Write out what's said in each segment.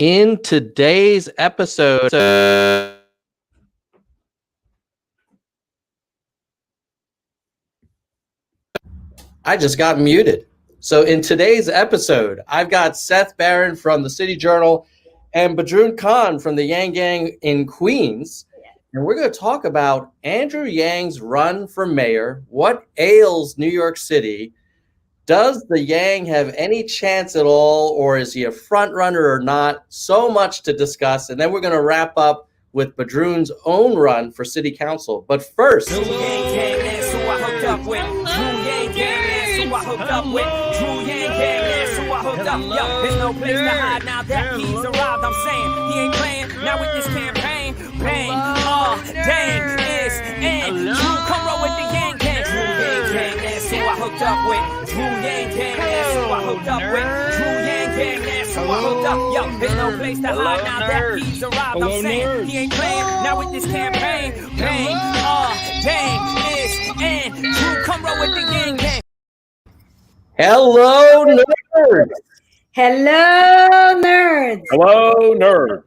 In today's episode, I just got muted. So in today's episode, I've got Seth Barron from the City Journal and Badrun Khan from the Yang Gang in Queens. And we're going to talk about Andrew Yang's run for mayor. What ails New York City? Does the Yang have any chance at all, or is he a front runner or not? So much to discuss. And then we're going to wrap up with Badrun's own run for city council. But first, Drew Yang Gang, that's who I hooked up with. Drew Yang Gang, that's who I hooked up with. Drew Yang Gang, that's who I hooked up. Yo, there's no place to hide now that he's arrived. I'm saying he ain't playing now with this campaign. Bang, dang, it's in. Drew, come roll with the Yang Gang. Drew Yang Gang, that's who I hooked up with. Drew Yang Gang, that's who I hooked up with. Drew Yang Gang, that's who I hooked up. Yo, there's no place to hide now that he's arrived. I'm saying he ain't playing now with this campaign. Bang, dang, it's in. Drew, come roll with the Yang Gang. hello, nerds. Hello, nerds. Hello, nerds.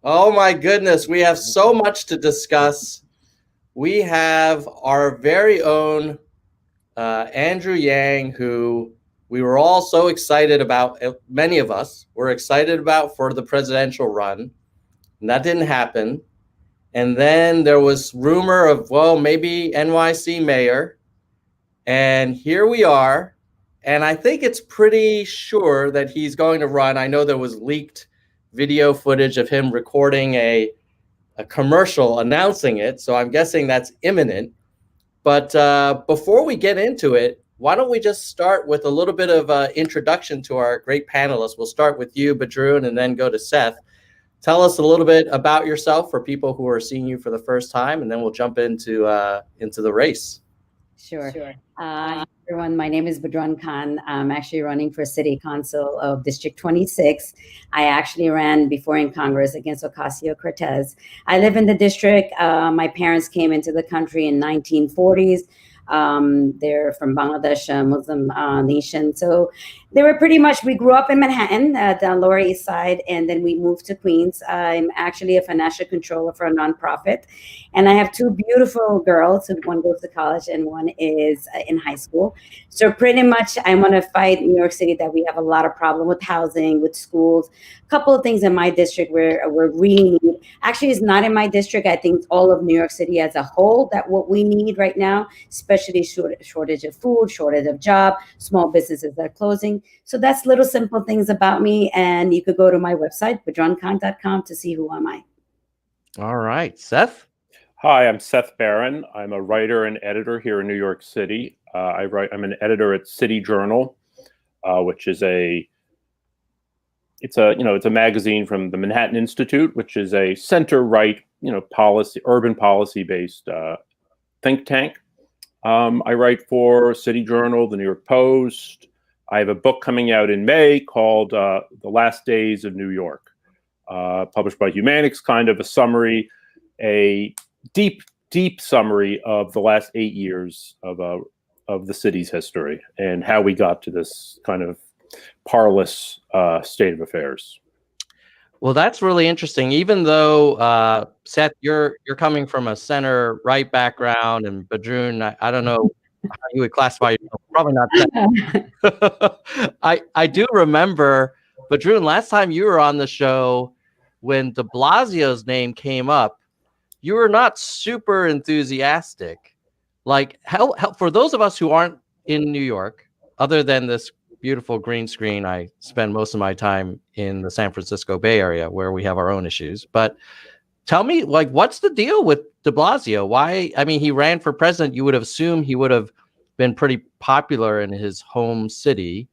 Oh my goodness, we have so much to discuss. We have our very own Andrew Yang, who we were all so excited about. Many of us were excited about for the presidential run, and that didn't happen. And then there was rumor of, well, maybe NYC mayor. And here we are. And I think it's pretty sure that he's going to run. I know there was leaked video footage of him recording a commercial announcing it. So I'm guessing that's imminent. But before we get into it, why don't we just start with a little bit of introduction to our great panelists. We'll start with you, Badrun, and then go to Seth. Tell us a little bit about yourself for people who are seeing you for the first time, and then we'll jump into the race. Sure. Hi, everyone. My name is Badrun Khan. I'm actually running for City Council of District 26. I actually ran before in Congress against Ocasio-Cortez. I live in the district. My parents came into the country in 1940s. They're from Bangladesh, a Muslim nation. So they were we grew up in Manhattan, the Lower East Side, and then we moved to Queens. I'm actually a financial controller for a nonprofit. And I have two beautiful girls. One goes to college and one is in high school. So pretty much I want to fight New York City that we have a lot of problem with housing, with schools. A couple of things in my district where we're really need. Actually, it's not in my district. I think all of New York City as a whole, that what we need right now, especially shortage of food, shortage of job, small businesses that are closing. So that's little simple things about me. And you could go to my website, badrunkhan.com, to see who am I. All right, Seth. Hi, I'm Seth Barron. I'm a writer and editor here in New York City. I'm an editor at City Journal, which is it's a magazine from the Manhattan Institute, which is a center-right, urban policy-based think tank. I write for City Journal, the New York Post. I have a book coming out in May called The Last Days of New York, published by Humanix, kind of a summary, a deep summary of the last 8 years of the city's history and how we got to this kind of parlous state of affairs. Well, that's really interesting. Even though Seth, you're coming from a center right background, and Badrun, I don't know how you would classify yourself. Probably not that. I do remember, Badrun, last time you were on the show when de Blasio's name came up, you were not super enthusiastic. Like, for those of us who aren't in New York, other than this beautiful green screen, I spend most of my time in the San Francisco Bay Area where we have our own issues. But tell me, like, what's the deal with de Blasio? Why? I mean, he ran for president. You would have assumed he would have been pretty popular in his home city.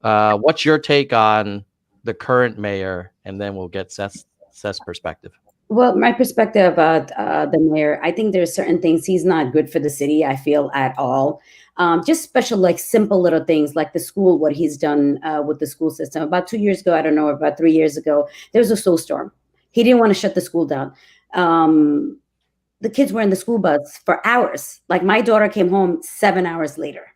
What's your take on the current mayor? And then we'll get Seth's perspective. Well, my perspective about the mayor, I think there's certain things he's not good for the city, I feel, at all. Just special, like simple little things like the school, what he's done with the school system. About 2 years ago, I don't know, about 3 years ago, there was a snowstorm. He didn't want to shut the school down. The kids were in the school bus for hours. Like my daughter came home 7 hours later.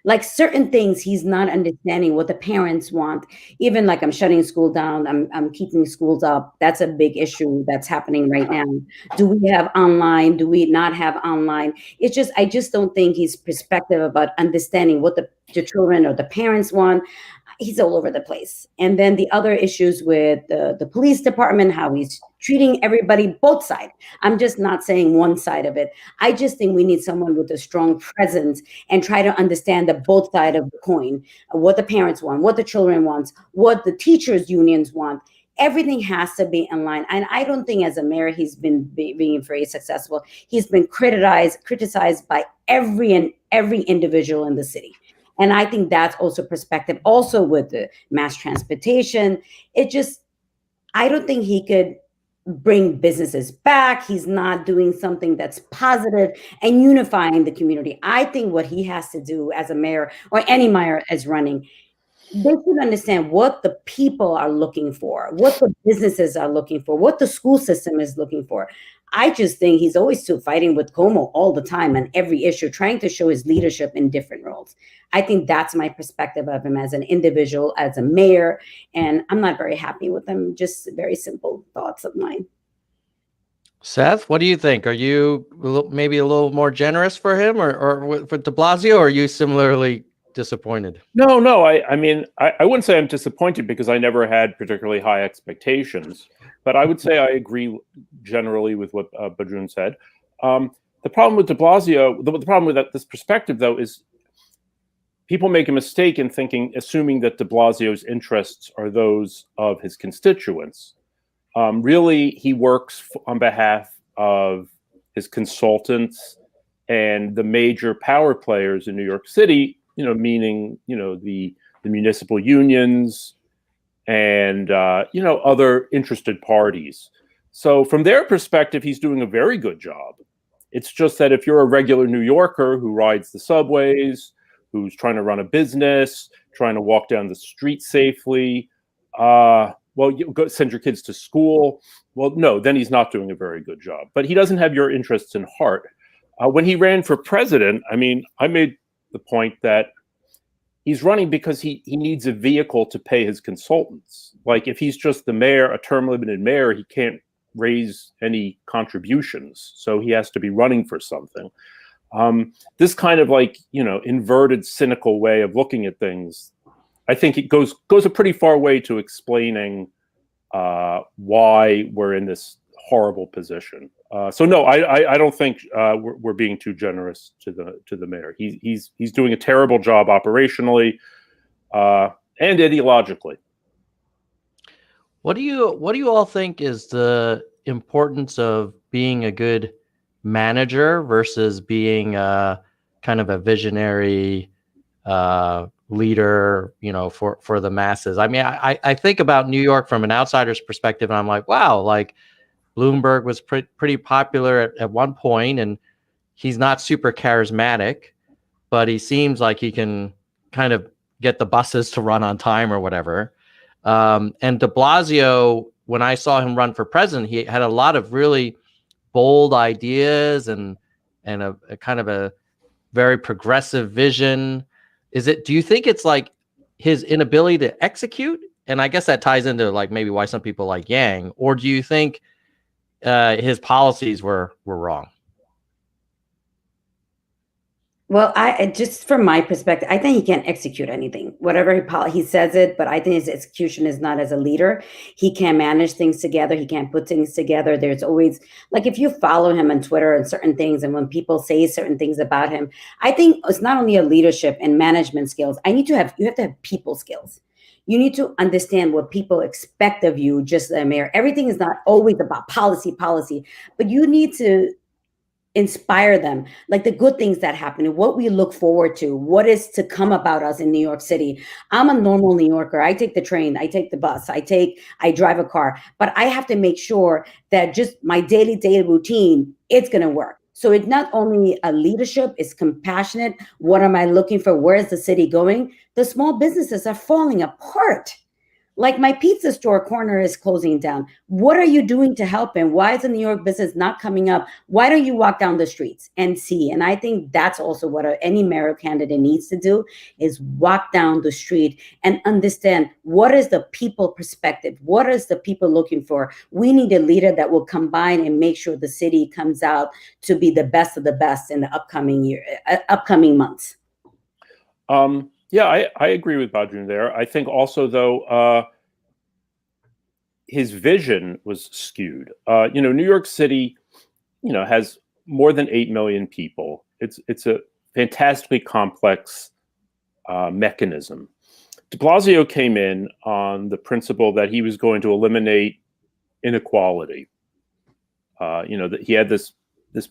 Like certain things, he's not understanding what the parents want. Even like I'm shutting school down, I'm keeping schools up. That's a big issue that's happening right now. Do we have online? Do we not have online? It's just I just don't think he's perspective about understanding what the children or the parents want. He's all over the place. And then the other issues with the police department, how he's treating everybody, both sides. I'm just not saying one side of it. I just think we need someone with a strong presence and try to understand the both side of the coin, what the parents want, what the children want, what the teachers unions want. Everything has to be in line. And I don't think as a mayor, he's been being very successful. He's been criticized by every individual in the city. And I think that's also perspective. Also with the mass transportation, I don't think he could bring businesses back. He's not doing something that's positive and unifying the community. I think what he has to do as a mayor or any mayor as running, they should understand what the people are looking for, what the businesses are looking for, what the school system is looking for. I just think he's always still fighting with Cuomo all the time on every issue, trying to show his leadership in different roles. I think that's my perspective of him as an individual, as a mayor, and I'm not very happy with him. Just very simple thoughts of mine. Seth, what do you think? Are you maybe a little more generous for him or for de Blasio, or are you similarly disappointed? No. I mean, I wouldn't say I'm disappointed because I never had particularly high expectations, but I would say I agree generally with what Badrun said. The problem with de Blasio, the problem with this perspective, though, is people make a mistake in assuming that de Blasio's interests are those of his constituents. Really, he works on behalf of his consultants and the major power players in New York City, meaning, the municipal unions and, other interested parties. So from their perspective, he's doing a very good job. It's just that if you're a regular New Yorker who rides the subways, who's trying to run a business, trying to walk down the street safely, you go send your kids to school. Well, no, then he's not doing a very good job. But he doesn't have your interests in heart. When he ran for president, I mean, I made the point that he's running because he needs a vehicle to pay his consultants. Like if he's just the mayor, a term limited mayor, he can't raise any contributions. So he has to be running for something. This kind of inverted, cynical way of looking at things, I think it goes a pretty far way to explaining why we're in this horrible position. So no, I don't think we're being too generous to the mayor. He's doing a terrible job operationally and ideologically. What do you all think is the importance of being a good manager versus being kind of a visionary leader, for the masses? I mean, I think about New York from an outsider's perspective, and I'm like, wow, like Bloomberg was pretty popular at one point, and he's not super charismatic, but he seems like he can kind of get the buses to run on time or whatever. And de Blasio, when I saw him run for president, he had a lot of really bold ideas and a kind of a very progressive vision. Do you think it's like his inability to execute? And I guess that ties into like maybe why some people like Yang, or do you think his policies were wrong? Well, I just from my perspective, I think he can't execute anything. Whatever he says it, but I think his execution is not as a leader. He can't manage things together. He can't put things together. There's always like if you follow him on Twitter and certain things, and when people say certain things about him, I think it's not only a leadership and management skills. You have to have people skills. You need to understand what people expect of you, just as a mayor. Everything is not always about policy, but you need to inspire them, like the good things that happen, what we look forward to, what is to come about us in New York City. I'm a normal New Yorker. I take the train, I take the bus, I drive a car, but I have to make sure that just my daily routine, it's going to work. So it's not only a leadership, it's compassionate. What am I looking for? Where is the city going? The small businesses are falling apart. Like my pizza store corner is closing down. What are you doing to help him? Why is the New York business not coming up? Why don't you walk down the streets and see? And I think that's also what any mayor candidate needs to do, is walk down the street and understand what is the people perspective. What is the people looking for? We need a leader that will combine and make sure the city comes out to be the best of the best in the upcoming months. Yeah, I agree with Badrun there. I think also, though, his vision was skewed. New York City, has more than 8 million people. It's a fantastically complex mechanism. De Blasio came in on the principle that he was going to eliminate inequality. That he had this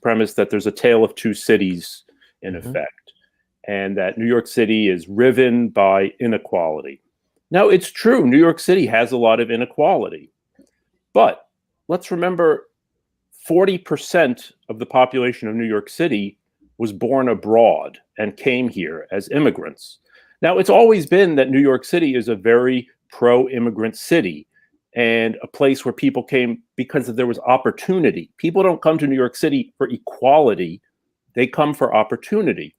premise that there's a tale of two cities in effect, and that New York City is riven by inequality. Now, it's true, New York City has a lot of inequality, but let's remember 40% of the population of New York City was born abroad and came here as immigrants. Now, it's always been that New York City is a very pro-immigrant city and a place where people came because there was opportunity. People don't come to New York City for equality, they come for opportunity.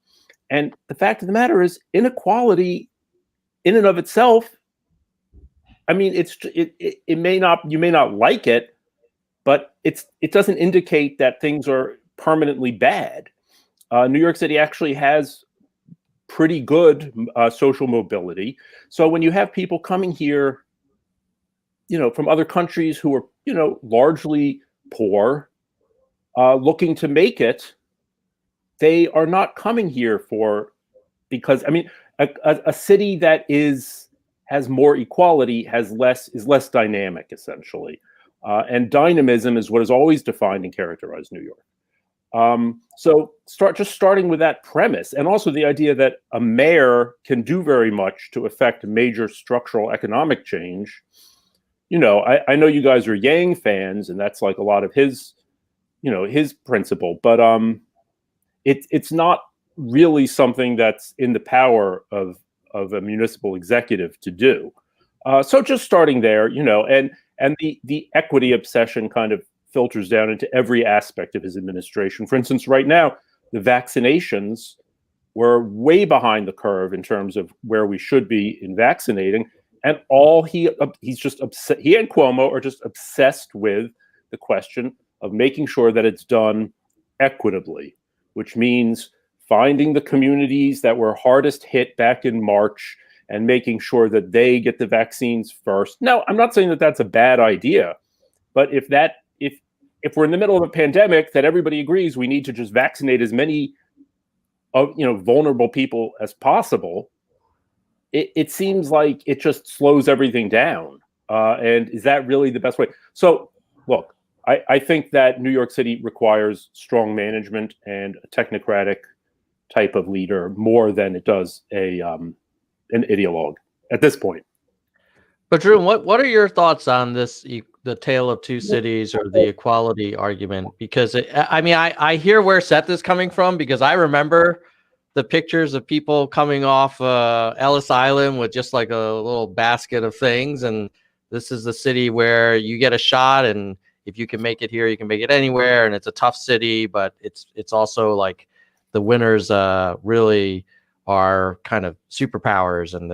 And the fact of the matter is, inequality in and of itself, I mean, it may not, you may not like it, but it doesn't indicate that things are permanently bad. New York City actually has pretty good social mobility. So when you have people coming here, from other countries who are, largely poor, looking to make it, they are not coming here because, I mean, a city that has more equality is less dynamic, essentially. And dynamism is what has always defined and characterized New York. So starting with that premise, and also the idea that a mayor can do very much to affect major structural economic change. I know you guys are Yang fans, and that's like a lot of his principle, but it's not really something that's in the power of a municipal executive to do. So just starting there, and the equity obsession kind of filters down into every aspect of his administration. For instance, right now, the vaccinations were way behind the curve in terms of where we should be in vaccinating. And he's just upset. He and Cuomo are just obsessed with the question of making sure that it's done equitably, which means finding the communities that were hardest hit back in March and making sure that they get the vaccines first. Now, I'm not saying that that's a bad idea, but if we're in the middle of a pandemic that everybody agrees we need to just vaccinate as many vulnerable people as possible, it seems like it just slows everything down. And is that really the best way? So, look, I think that New York City requires strong management and a technocratic type of leader more than it does an ideologue at this point. But Drew, what are your thoughts on this, the tale of two cities or the equality argument? Because I hear where Seth is coming from, because I remember the pictures of people coming off Ellis Island with just like a little basket of things, and this is the city where you get a shot, and if you can make it here, you can make it anywhere, and it's a tough city, but it's also like the winners really are kind of superpowers, and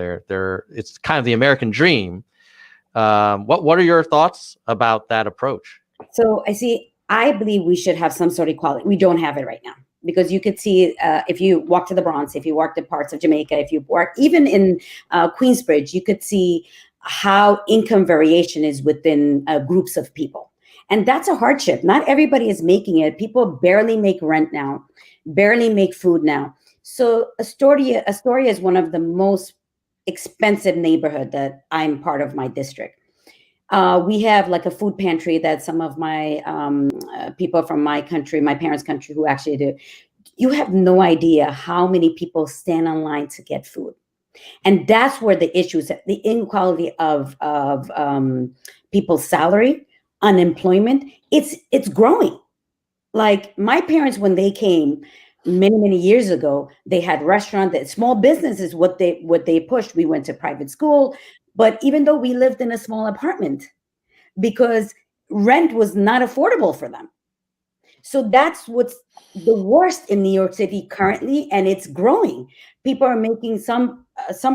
it's kind of the American dream. What are your thoughts about that approach? So I believe we should have some sort of equality. We don't have it right now, because you could see if you walk to the Bronx, if you walk to parts of Jamaica, if you walk even in Queensbridge, you could see how income variation is within groups of people. And that's a hardship. Not everybody is making it. People barely make rent now, barely make food now. So Astoria is one of the most expensive neighborhood that I'm part of my district. We have like a food pantry that some of my people from my country, my parents' country, who actually do. You have no idea how many people stand online to get food. And that's where the issue is, the inequality of people's salary, unemployment. It's growing. Like my parents, when they came many years ago, they had restaurants, that small businesses, what they pushed. We went to private school. But even though we lived in a small apartment, because rent was not affordable for them. So that's what's the worst in New York City currently, and it's growing. People are making some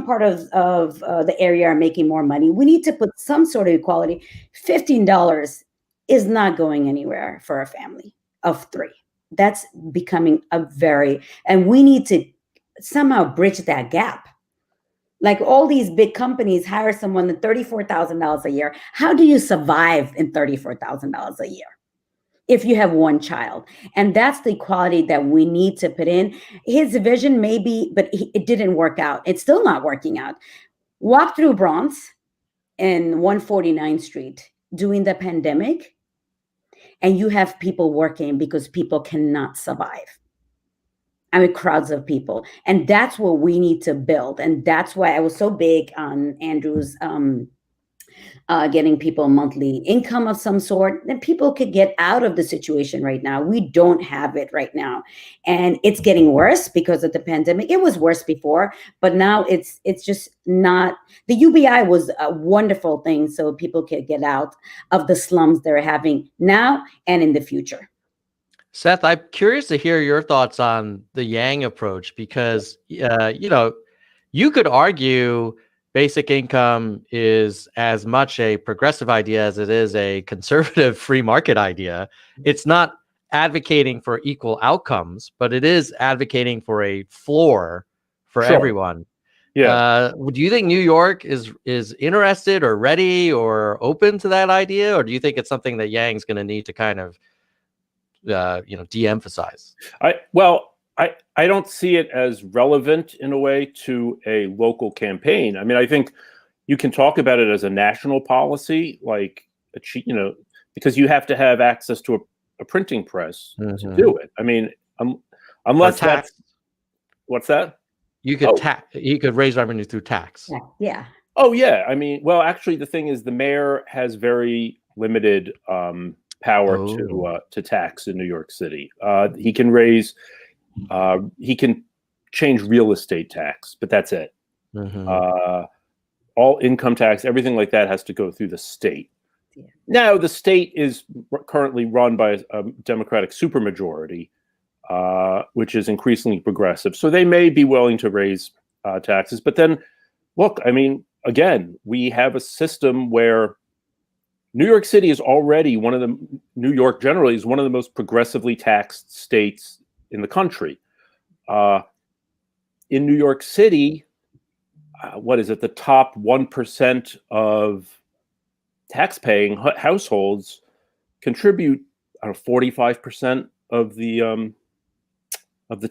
part of the area are making more money. We need to put some sort of equality. $15 is not going anywhere for a family of 3. That's becoming and we need to somehow bridge that gap. Like all these big companies hire someone at $34,000 a year. How do you survive in $34,000 a year if you have one child? And that's the equality that we need to put in. His vision maybe, but it didn't work out. It's still not working out. Walk through Bronx and 149th Street during the pandemic, and you have people working because people cannot survive. I mean, crowds of people. And that's what we need to build. And that's why I was so big on Andrew's getting people monthly income of some sort, then people could get out of the situation right now. We don't have it right now. And it's getting worse because of the pandemic. It was worse before, but now it's just not. The UBI was a wonderful thing so people could get out of the slums they're having now and in the future. Seth, I'm curious to hear your thoughts on the Yang approach because, you could argue basic income is as much a progressive idea as it is a conservative free market idea. It's not advocating for equal outcomes, but it is advocating for a floor for everyone. Yeah. Do you think New York is interested or ready or open to that idea? Or do you think it's something that Yang's going to need to kind of de-emphasize? I don't see it as relevant in a way to a local campaign. I mean, I think you can talk about it as a national policy, like because you have to have access to a printing press to do it. I mean, unless that's what's that? You could you could raise revenue through tax. Yeah. Oh yeah. I mean, well, actually, the thing is, the mayor has very limited power to tax in New York City. He can raise, he can change real estate tax, but that's it. All income tax, everything like that has to go through the state. Yeah. Now, the state is currently run by a Democratic supermajority, which is increasingly progressive. So they may be willing to raise taxes. But then, look, I mean, again, we have a system where New York City is already New York generally is one of the most progressively taxed states in the country. In New York City, what is it? The top 1% of tax-paying households contribute 45% of the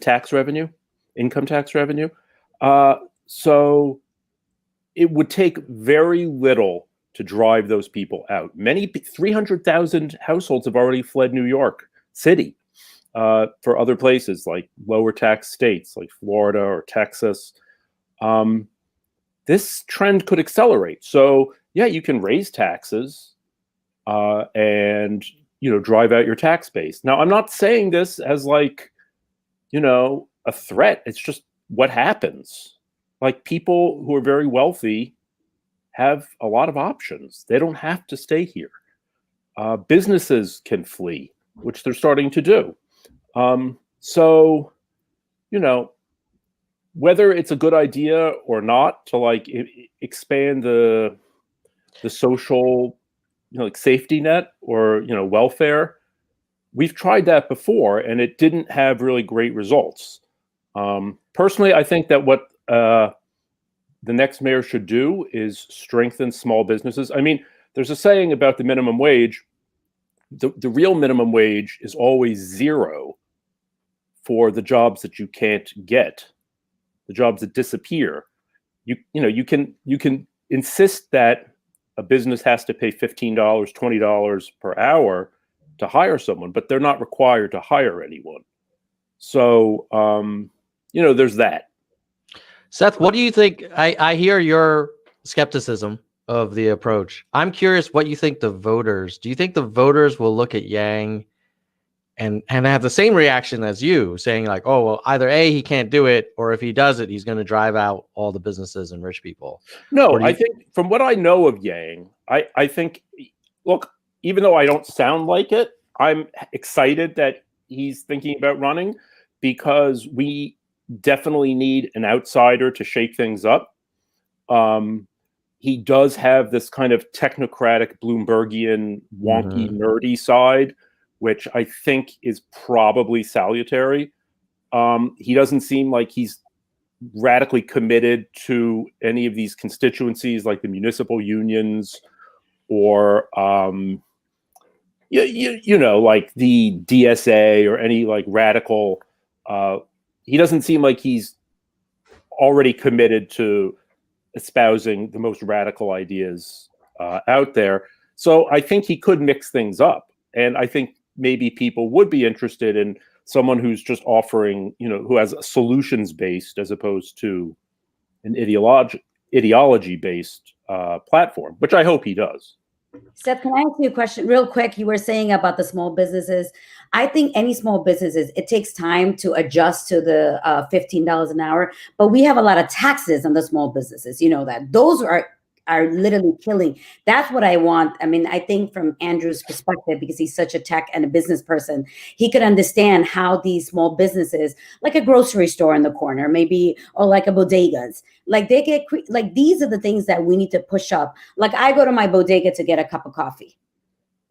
tax revenue, income tax revenue. So it would take very little to drive those people out. 300,000 households have already fled New York City for other places like lower tax states like Florida or Texas. This trend could accelerate. So yeah, you can raise taxes and drive out your tax base. Now, I'm not saying this as like, a threat. It's just what happens. Like, people who are very wealthy have a lot of options. They don't have to stay here. Businesses can flee, which they're starting to do. So, whether it's a good idea or not to like expand the social, like safety net or, welfare, we've tried that before and it didn't have really great results. Personally, I think that what the next mayor should do is strengthen small businesses. I mean, there's a saying about the minimum wage. The real minimum wage is always zero for the jobs that you can't get, the jobs that disappear. You can insist that a business has to pay $15, $20 per hour to hire someone, but they're not required to hire anyone. So, there's that. Seth, what do you think? I hear your skepticism of the approach. I'm curious what you think do you think the voters will look at Yang and have the same reaction as you, saying like, oh, well, either A, he can't do it, or if he does it, he's going to drive out all the businesses and rich people? No, I think from what I know of Yang, I think, look, even though I don't sound like it, I'm excited that he's thinking about running, because we definitely need an outsider to shake things up. He does have this kind of technocratic, Bloombergian, wonky, nerdy side, which I think is probably salutary. He doesn't seem like he's radically committed to any of these constituencies, like the municipal unions, or you know, like the DSA, or any like radical. He doesn't seem like he's already committed to espousing the most radical ideas out there. So I think he could mix things up, and I think maybe people would be interested in someone who's just offering, you know, who has a solutions based as opposed to an ideology based platform, which I hope he does. Seth, can I ask you a question real quick? You were saying about the small businesses. I think any small businesses, it takes time to adjust to the $15 an hour, but we have a lot of taxes on the small businesses. You know that. Those are literally killing. That's what I want. I mean, I think from Andrew's perspective, because he's such a tech and a business person, he could understand how these small businesses, like a grocery store in the corner, maybe, or like a bodegas, like they get, like these are the things that we need to push up. Like I go to my bodega to get a cup of coffee.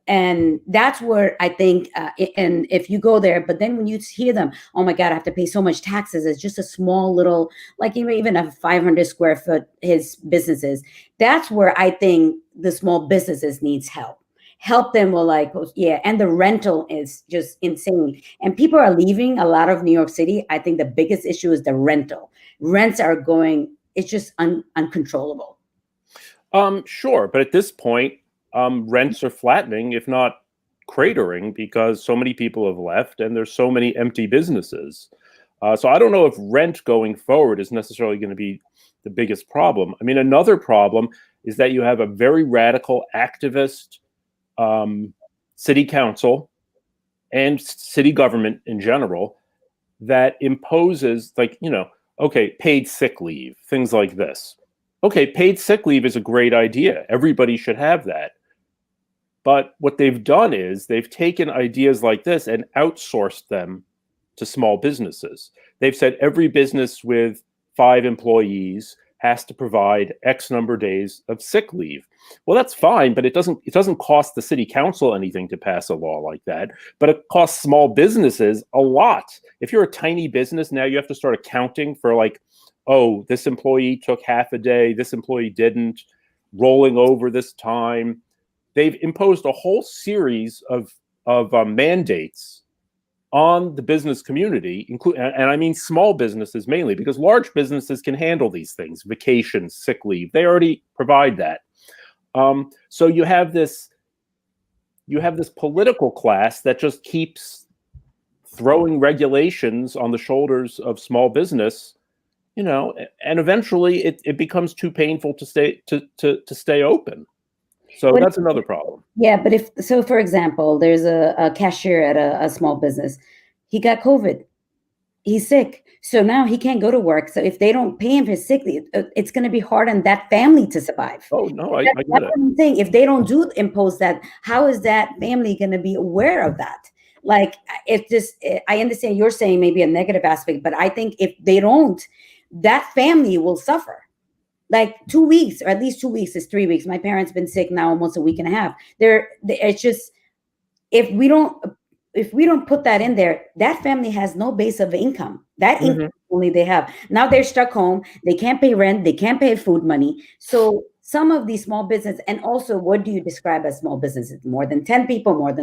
And that's where I think, and if you go there, but then when you hear them, oh my God, I have to pay so much taxes. It's just a small little, like even a 500 square foot, his businesses. That's where I think the small businesses needs help. Help them with like, yeah. And the rental is just insane. And people are leaving a lot of New York City. I think the biggest issue is the rental. Rents are going, it's just uncontrollable. Sure. But at this point, rents are flattening, if not cratering, because so many people have left and there's so many empty businesses. So I don't know if rent going forward is necessarily going to be the biggest problem. I mean, another problem is that you have a very radical activist city council and city government in general that imposes, like, you know, okay, paid sick leave, things like this. Okay, paid sick leave is a great idea. Everybody should have that. But what they've done is they've taken ideas like this and outsourced them to small businesses. They've said every business with 5 employees has to provide X number of days of sick leave. Well, that's fine, but it doesn't cost the city council anything to pass a law like that. But it costs small businesses a lot. If you're a tiny business, now you have to start accounting for like, oh, this employee took half a day, this employee didn't, rolling over this time. They've imposed a whole series of mandates on the business community, and I mean small businesses mainly, because large businesses can handle these things, vacations, sick leave. They already provide that. So you have this political class that just keeps throwing regulations on the shoulders of small business, you know, and eventually it becomes too painful to stay open. So that's another problem. Yeah, but for example, there's a cashier at a small business. He got COVID. He's sick. So now he can't go to work. So if they don't pay him his sick leave, it's going to be hard on that family to survive. Oh, no, I get it. That's what I'm saying. If they don't impose that, how is that family going to be aware of that? Like, it's just, I understand you're saying maybe a negative aspect, but I think if they don't, that family will suffer. Like 2 weeks, or at least 2 weeks is 3 weeks. My parents been sick now almost a week and a half. It's just, if we don't put that in there, that family has no base of income. That income only they have. Now they're stuck home. They can't pay rent. They can't pay food money. So some of these small business, and also what do you describe as small businesses? More than 10 people,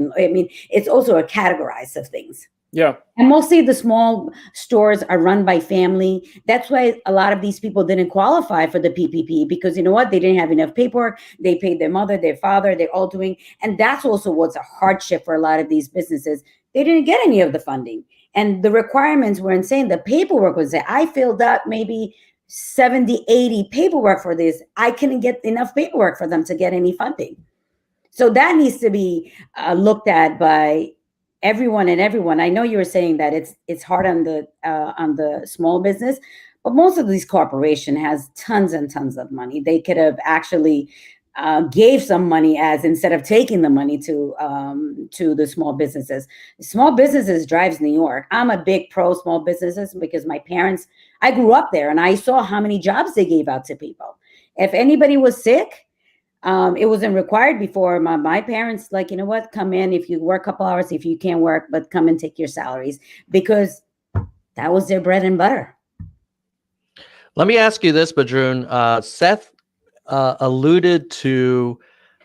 it's also a categorized of things. Yeah. And mostly the small stores are run by family. That's why a lot of these people didn't qualify for the PPP, because you know what? They didn't have enough paperwork. They paid their mother, their father, they're all doing. And that's also what's a hardship for a lot of these businesses. They didn't get any of the funding. And the requirements were insane. The paperwork was there. I filled out maybe 70, 80 paperwork for this. I couldn't get enough paperwork for them to get any funding. So that needs to be looked at by everyone and everyone. I know you were saying that it's hard on the small business, but most of these corporation has tons and tons of money. They could have actually gave some money as instead of taking the money to the small businesses. Small businesses drives New York. I'm a big pro small businesses because I grew up there and I saw how many jobs they gave out to people. If anybody was sick, it wasn't required before. My parents, like, you know what, come in if you work a couple hours, if you can't work, but come and take your salaries, because that was their bread and butter. Let me ask you this, Badroun. Seth alluded to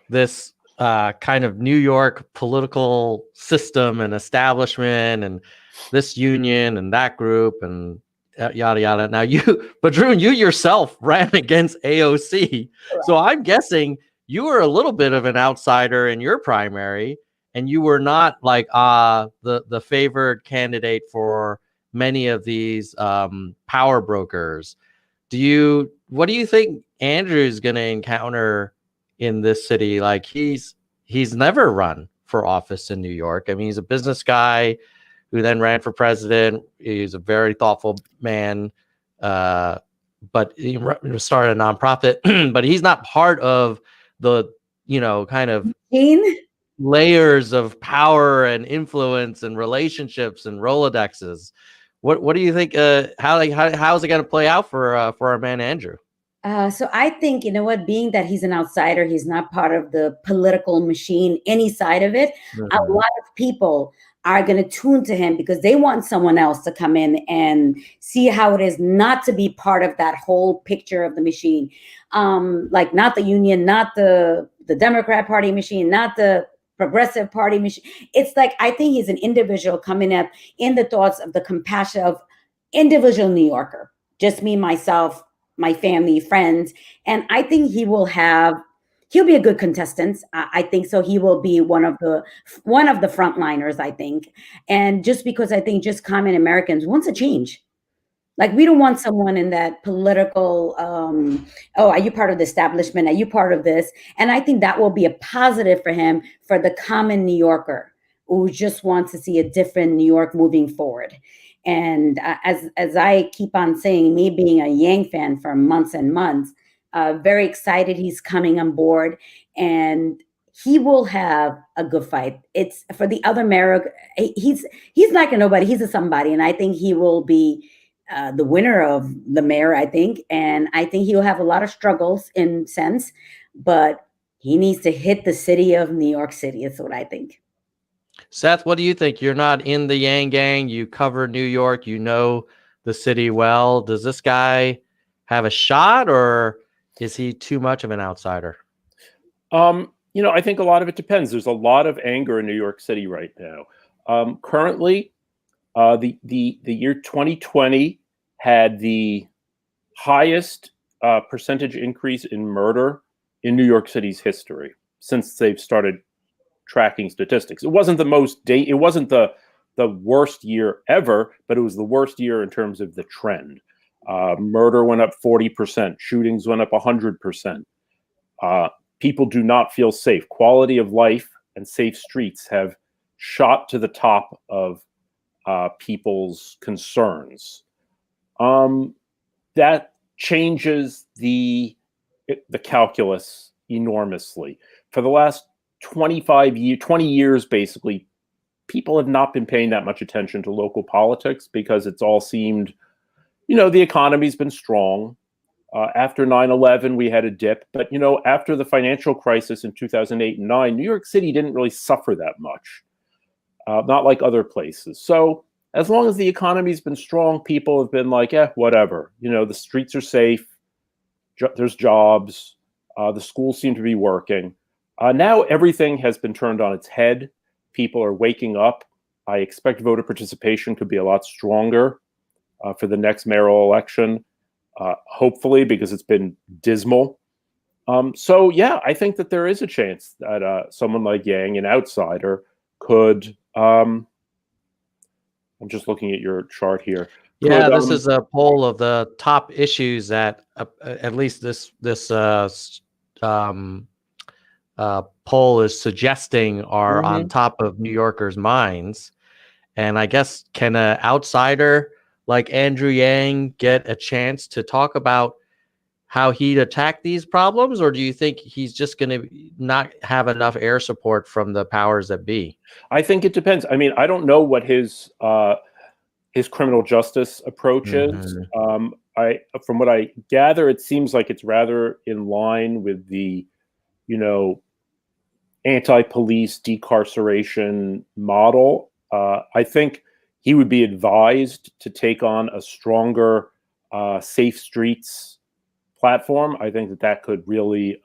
this kind of New York political system and establishment and this union and that group and yada yada. Now Badroun, you yourself ran against AOC, so I'm guessing you were a little bit of an outsider in your primary, and you were not like the favored candidate for many of these power brokers. What do you think Andrew's going to encounter in this city? Like he's never run for office in New York. I mean, he's a business guy who then ran for president. He's a very thoughtful man, but he started a nonprofit. But he's not part of the kind of layers of power and influence and relationships and Rolodexes. What do you think? How is it going to play out for our man Andrew? So I think, being that he's an outsider, he's not part of the political machine, any side of it. Mm-hmm. A lot of people are going to tune to him because they want someone else to come in and see how it is not to be part of that whole picture of the machine. Like not the union, not the Democrat Party machine, not the Progressive Party machine. It's like, I think he's an individual coming up in the thoughts of the compassion of individual New Yorker, just me, myself, my family, friends. And I think he'll be a good contestant. I think so. He will be one of the frontliners, I think. And just because I think just common Americans wants a change. Like, we don't want someone in that political, are you part of the establishment? Are you part of this? And I think that will be a positive for him, for the common New Yorker who just wants to see a different New York moving forward. And as I keep on saying, me being a Yang fan for months and months, very excited he's coming on board, and he will have a good fight. It's for the other mayor. He's like a nobody. He's a somebody, and I think he will be the winner of the mayor, I think. And I think he'll have a lot of struggles in sense, but he needs to hit the city of New York City. Is what I think. Seth, what do you think? You're not in the Yang gang. You cover New York. You know the city well. Does this guy have a shot, or is he too much of an outsider? I think a lot of it depends. There's a lot of anger in New York City right now. Currently, the year 2020 had the highest percentage increase in murder in New York City's history since they've started tracking statistics. It wasn't it wasn't the worst year ever, but it was the worst year in terms of the trend. Murder went up 40%, shootings went up 100%. People do not feel safe. Quality of life and safe streets have shot to the top of people's concerns. That changes the calculus enormously. For the last 20 years, basically, people have not been paying that much attention to local politics because it's all seemed, the economy's been strong. After 9/11, we had a dip. But, after the financial crisis in 2008 and 9, New York City didn't really suffer that much, not like other places. So as long as the economy's been strong, people have been like, whatever. The streets are safe. There's jobs. The schools seem to be working. Now everything has been turned on its head. People are waking up. I expect voter participation could be a lot stronger for the next mayoral election, hopefully, because it's been dismal. I think that there is a chance that someone like Yang, an outsider, could. I'm just looking at your chart here. Yeah, this is a poll of the top issues that at least this poll is suggesting are Mm-hmm. on top of New Yorkers' minds. And I guess, can an outsider like Andrew Yang get a chance to talk about how he'd attack these problems? Or do you think he's just going to not have enough air support from the powers that be? I think it depends. I mean, I don't know what his criminal justice approach is. From what I gather, it seems like it's rather in line with the, anti-police decarceration model. I think he would be advised to take on a stronger safe streets platform. I think that could really,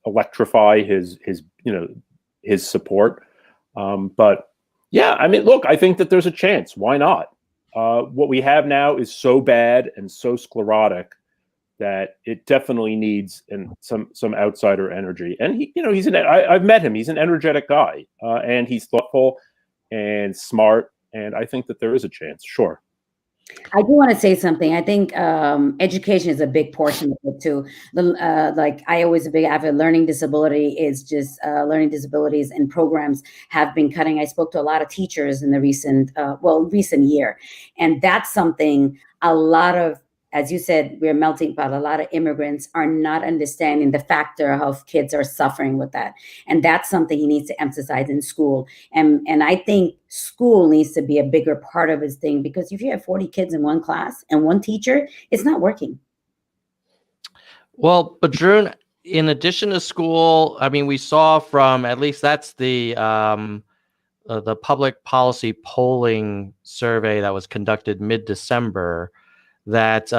electrify his support. But yeah, I mean, look, I think that there's a chance. Why not? What we have now is so bad and so sclerotic that it definitely needs some outsider energy. And I've met him. He's an energetic guy, and he's thoughtful and smart. And I think that there is a chance. Sure. I do want to say something. I think education is a big portion of it too. Like I always a big advocate. Learning disability is just learning disabilities and programs have been cutting. I spoke to a lot of teachers in the recent year, and that's something a lot of, as you said, we're melting pot. A lot of immigrants are not understanding the factor of kids are suffering with that. And that's something he needs to emphasize in school. And I think school needs to be a bigger part of his thing, because if you have 40 kids in one class and one teacher, it's not working. Well, Badroun, in addition to school, I mean, we saw from, at least that's the public policy polling survey that was conducted mid-December, that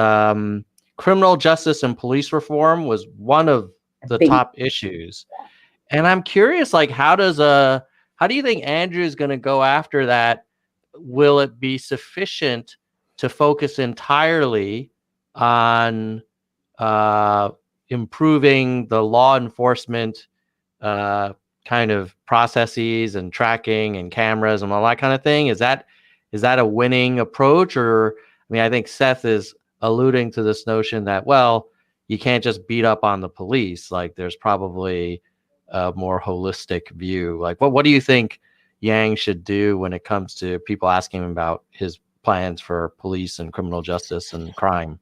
criminal justice and police reform was one of the top issues. And I'm curious, like, how do you think Andrew is going to go after that? Will it be sufficient to focus entirely on improving the law enforcement kind of processes and tracking and cameras and all that kind of thing? Is that a winning approach? Or, I mean, I think Seth is alluding to this notion that, well, you can't just beat up on the police. Like, there's probably a more holistic view. Like, what do you think Yang should do when it comes to people asking him about his plans for police and criminal justice and crime?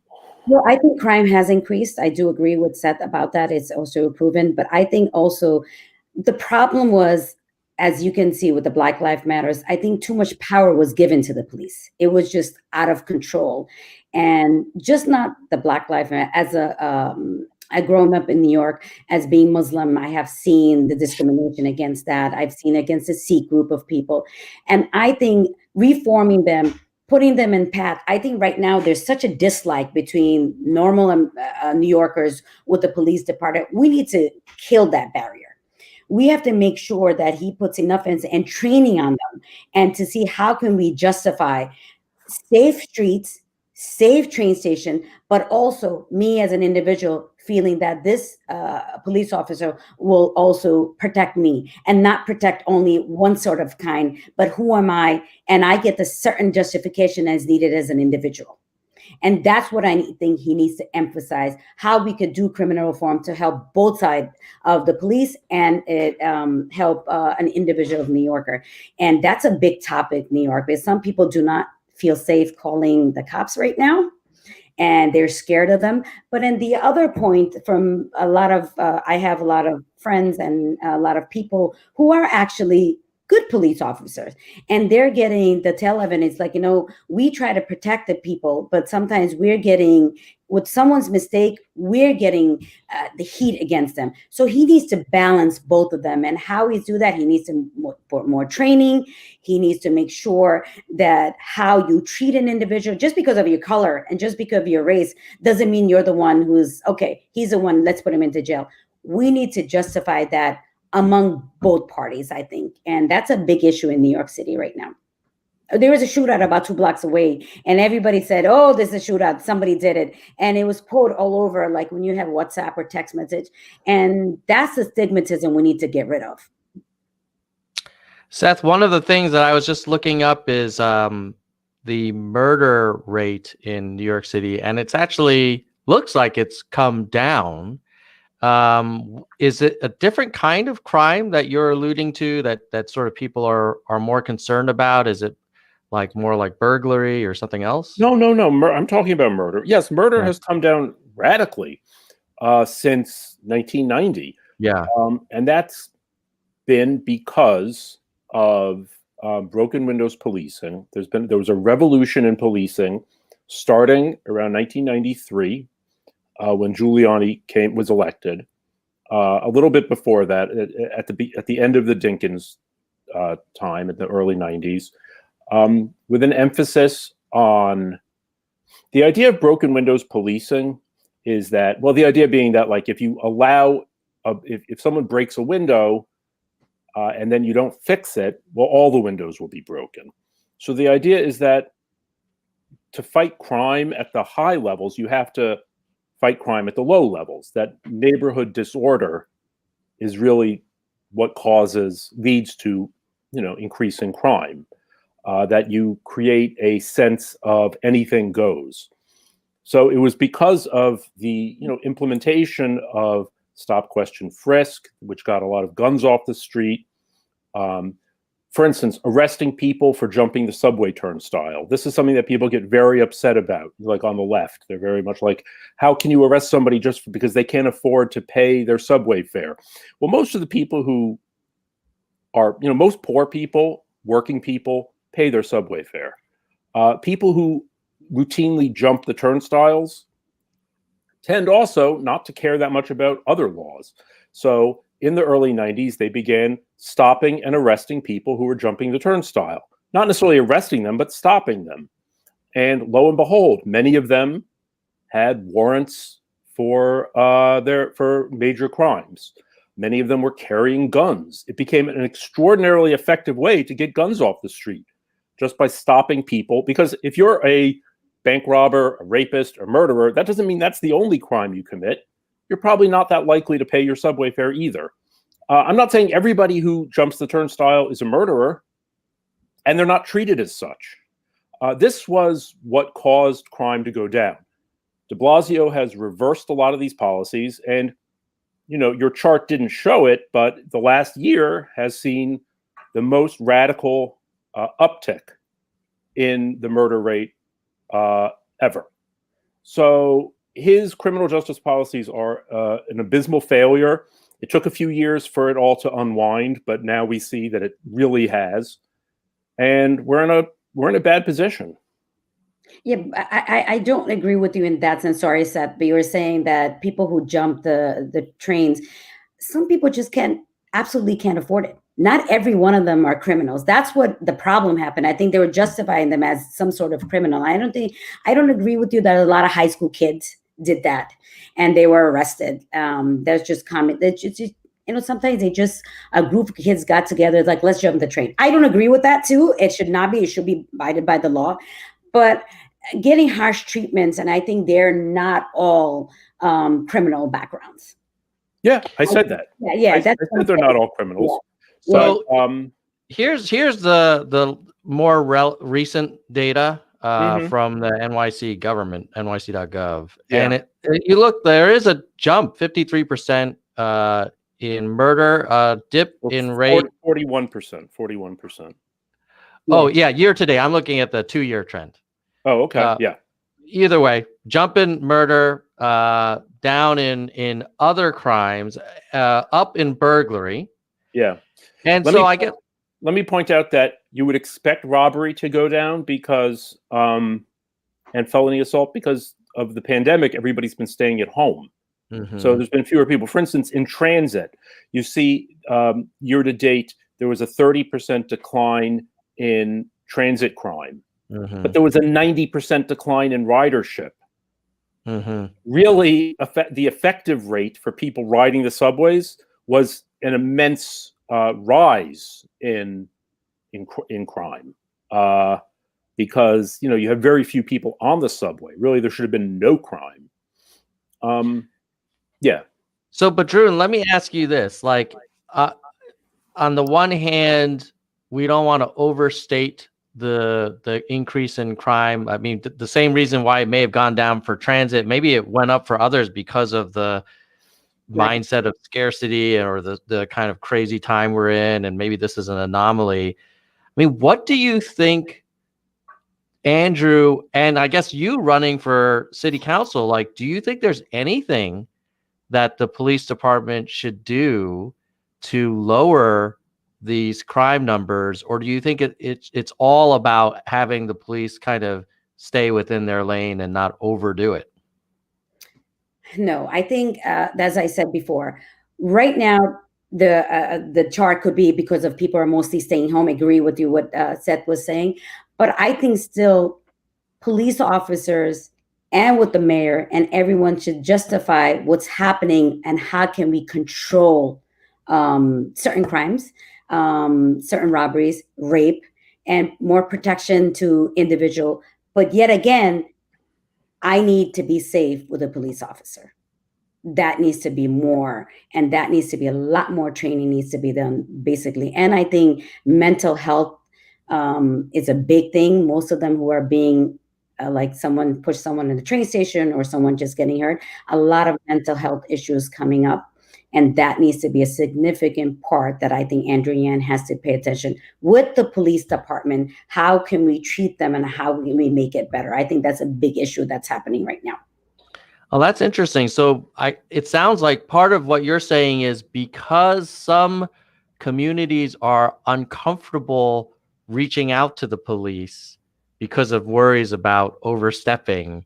Well, I think crime has increased. I do agree with Seth about that. It's also proven. But I think also the problem was, as you can see with the Black Lives Matters, I think too much power was given to the police. It was just out of control. And just not the Black Lives Matter. As I grown up in New York as being Muslim, I have seen the discrimination against that. I've seen against a Sikh group of people. And I think reforming them, putting them in path, I think right now there's such a dislike between normal New Yorkers with the police department. We need to kill that barrier. We have to make sure that he puts enough emphasis and training on them, and to see how can we justify safe streets, safe train station, but also me as an individual feeling that this police officer will also protect me, and not protect only one sort of kind, but who am I? And I get the certain justification as needed as an individual. And that's what I think he needs to emphasize, how we could do criminal reform to help both sides of the police and help an individual New Yorker. And that's a big topic, New York, because some people do not feel safe calling the cops right now, and they're scared of them. But in the other point, from a lot of, I have a lot of friends and a lot of people who are actually good police officers, and they're getting the tail evidence. Like, we try to protect the people, but sometimes we're getting, with someone's mistake, we're getting the heat against them. So he needs to balance both of them. And how he do that, he needs to put more training. He needs to make sure that how you treat an individual, just because of your color and just because of your race, doesn't mean you're the one who's, okay, he's the one, let's put him into jail. We need to justify that among both parties, I think. And that's a big issue in New York City right now. There was a shootout about 2 blocks away, and everybody said, oh, this is a shootout, somebody did it. And it was quoted all over, like when you have WhatsApp or text message. And that's the stigmatism we need to get rid of. Seth, one of the things that I was just looking up is the murder rate in New York City, and it's actually looks like it's come down. Is it a different kind of crime that you're alluding to that sort of people are more concerned about? Is it like more like burglary or something else? No. I'm talking about murder. Yes, murder Yeah. has come down radically since 1990. Yeah. And that's been because of broken windows policing. There was a revolution in policing starting around 1993 when Giuliani was elected. A little bit before that, at the end of the Dinkins time, in the early 90s, with an emphasis on the idea of broken windows policing. Is that, well, the idea being that, like, if you allow if someone breaks a window and then you don't fix it, well, all the windows will be broken. So the idea is that to fight crime at the high levels, you have to fight crime at the low levels. That neighborhood disorder is really what leads to, increasing crime. That you create a sense of anything goes. So it was because of the, implementation of stop, question, frisk, which got a lot of guns off the street. For instance, arresting people for jumping the subway turnstile. This is something that people get very upset about, like on the left. They're very much like, how can you arrest somebody just because they can't afford to pay their subway fare? Well, most of the people who are, most poor people, working people, pay their subway fare. People who routinely jump the turnstiles tend also not to care that much about other laws. So in the early 90s, they began stopping and arresting people who were jumping the turnstile. Not necessarily arresting them, but stopping them. And lo and behold, many of them had warrants for major crimes. Many of them were carrying guns. It became an extraordinarily effective way to get guns off the street, just by stopping people. Because if you're a bank robber, a rapist, or murderer, that doesn't mean that's the only crime you commit. You're probably not that likely to pay your subway fare either. I'm not saying everybody who jumps the turnstile is a murderer, and they're not treated as such. This was what caused crime to go down. De Blasio has reversed a lot of these policies, and your chart didn't show it, but the last year has seen the most radical uptick in the murder rate ever. So his criminal justice policies are an abysmal failure. It took a few years for it all to unwind, but now we see that it really has, and we're in a bad position. Yeah, I don't agree with you in that sense. Sorry, Seth, but you were saying that people who jump the trains, some people just absolutely can't afford it. Not every one of them are criminals. That's what the problem happened. I think they were justifying them as some sort of criminal. I don't agree with you that a lot of high school kids did that and they were arrested. That's just common. Sometimes a group of kids got together. It's like, let's jump the train. I don't agree with that too. It should not be. It should be abided by the law. But getting harsh treatments, and I think they're not all criminal backgrounds. Yeah, I said that. Yeah, I said they're not all criminals. Yeah. So here's the more recent data from the NYC government, NYC.gov, and you look, there is a jump, 53% in murder, dip in rate, 41%. Oh yeah, year to date. I'm looking at the 2-year trend. Oh, okay. Yeah. Either way, jump in murder, down in other crimes, up in burglary. Yeah. And let me point out that you would expect robbery to go down because and felony assault, because of the pandemic. Everybody's been staying at home. Mm-hmm. So there's been fewer people. For instance, in transit, you see year to date, there was a 30% decline in transit crime, but there was a 90% decline in ridership. Really, the effective rate for people riding the subways was an immense rise in crime, because you have very few people on the subway. Really, there should have been no crime. Yeah. So, Badroun, let me ask you this: like, on the one hand, we don't want to overstate the increase in crime. I mean, the same reason why it may have gone down for transit, maybe it went up for others because of the mindset of scarcity or the kind of crazy time we're in, and maybe this is an anomaly. I mean, what do you think, Andrew, and I guess you running for city council, like, do you think there's anything that the police department should do to lower these crime numbers, or do you think it's all about having the police kind of stay within their lane and not overdo it? No, I think, as I said before, right now the chart could be because of people are mostly staying home. I agree with you what Seth was saying, but I think still police officers and with the mayor and everyone should justify what's happening and how can we control certain crimes, certain robberies, rape, and more protection to individual. But yet again, I need to be safe with a police officer. That needs to be more, and that needs to be a lot more training needs to be done, basically. And I think mental health is a big thing. Most of them who are being like someone pushed someone in the train station or someone just getting hurt, a lot of mental health issues coming up. And that needs to be a significant part that I think Andrew Yang has to pay attention with the police department. How can we treat them and how can we make it better? I think that's a big issue that's happening right now. Oh, that's interesting. So it sounds like part of what you're saying is because some communities are uncomfortable reaching out to the police because of worries about overstepping,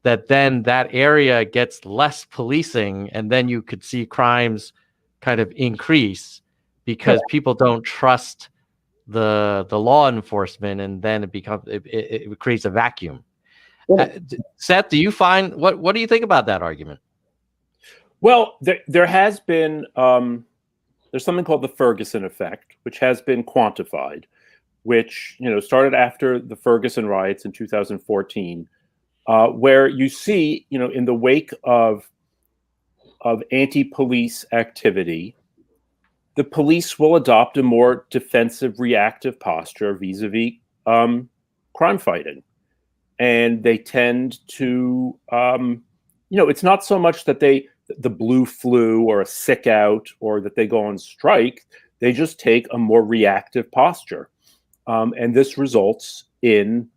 that then that area gets less policing, and then you could see crimes kind of increase because people don't trust the law enforcement, and then it becomes it creates a vacuum. Seth, do you find what do you think about that argument? Well, there has been there's something called the Ferguson effect, which has been quantified, which started after the Ferguson riots in 2014. Where you see, in the wake of anti-police activity, the police will adopt a more defensive, reactive posture vis-a-vis crime fighting, and they tend to, it's not so much that the blue flu or a sick out or that they go on strike. They just take a more reactive posture, and this results in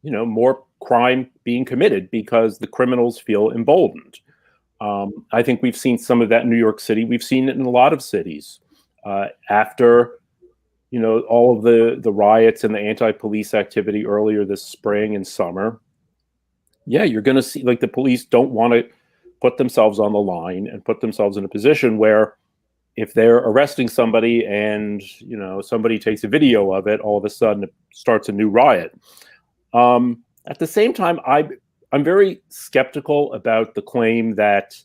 more crime being committed because the criminals feel emboldened. I think we've seen some of that in New York City. We've seen it in a lot of cities. After, all of the riots and the anti-police activity earlier this spring and summer, you're going to see like the police don't want to put themselves on the line and put themselves in a position where if they're arresting somebody and, somebody takes a video of it, all of a sudden it starts a new riot. At the same time, I'm very skeptical about the claim that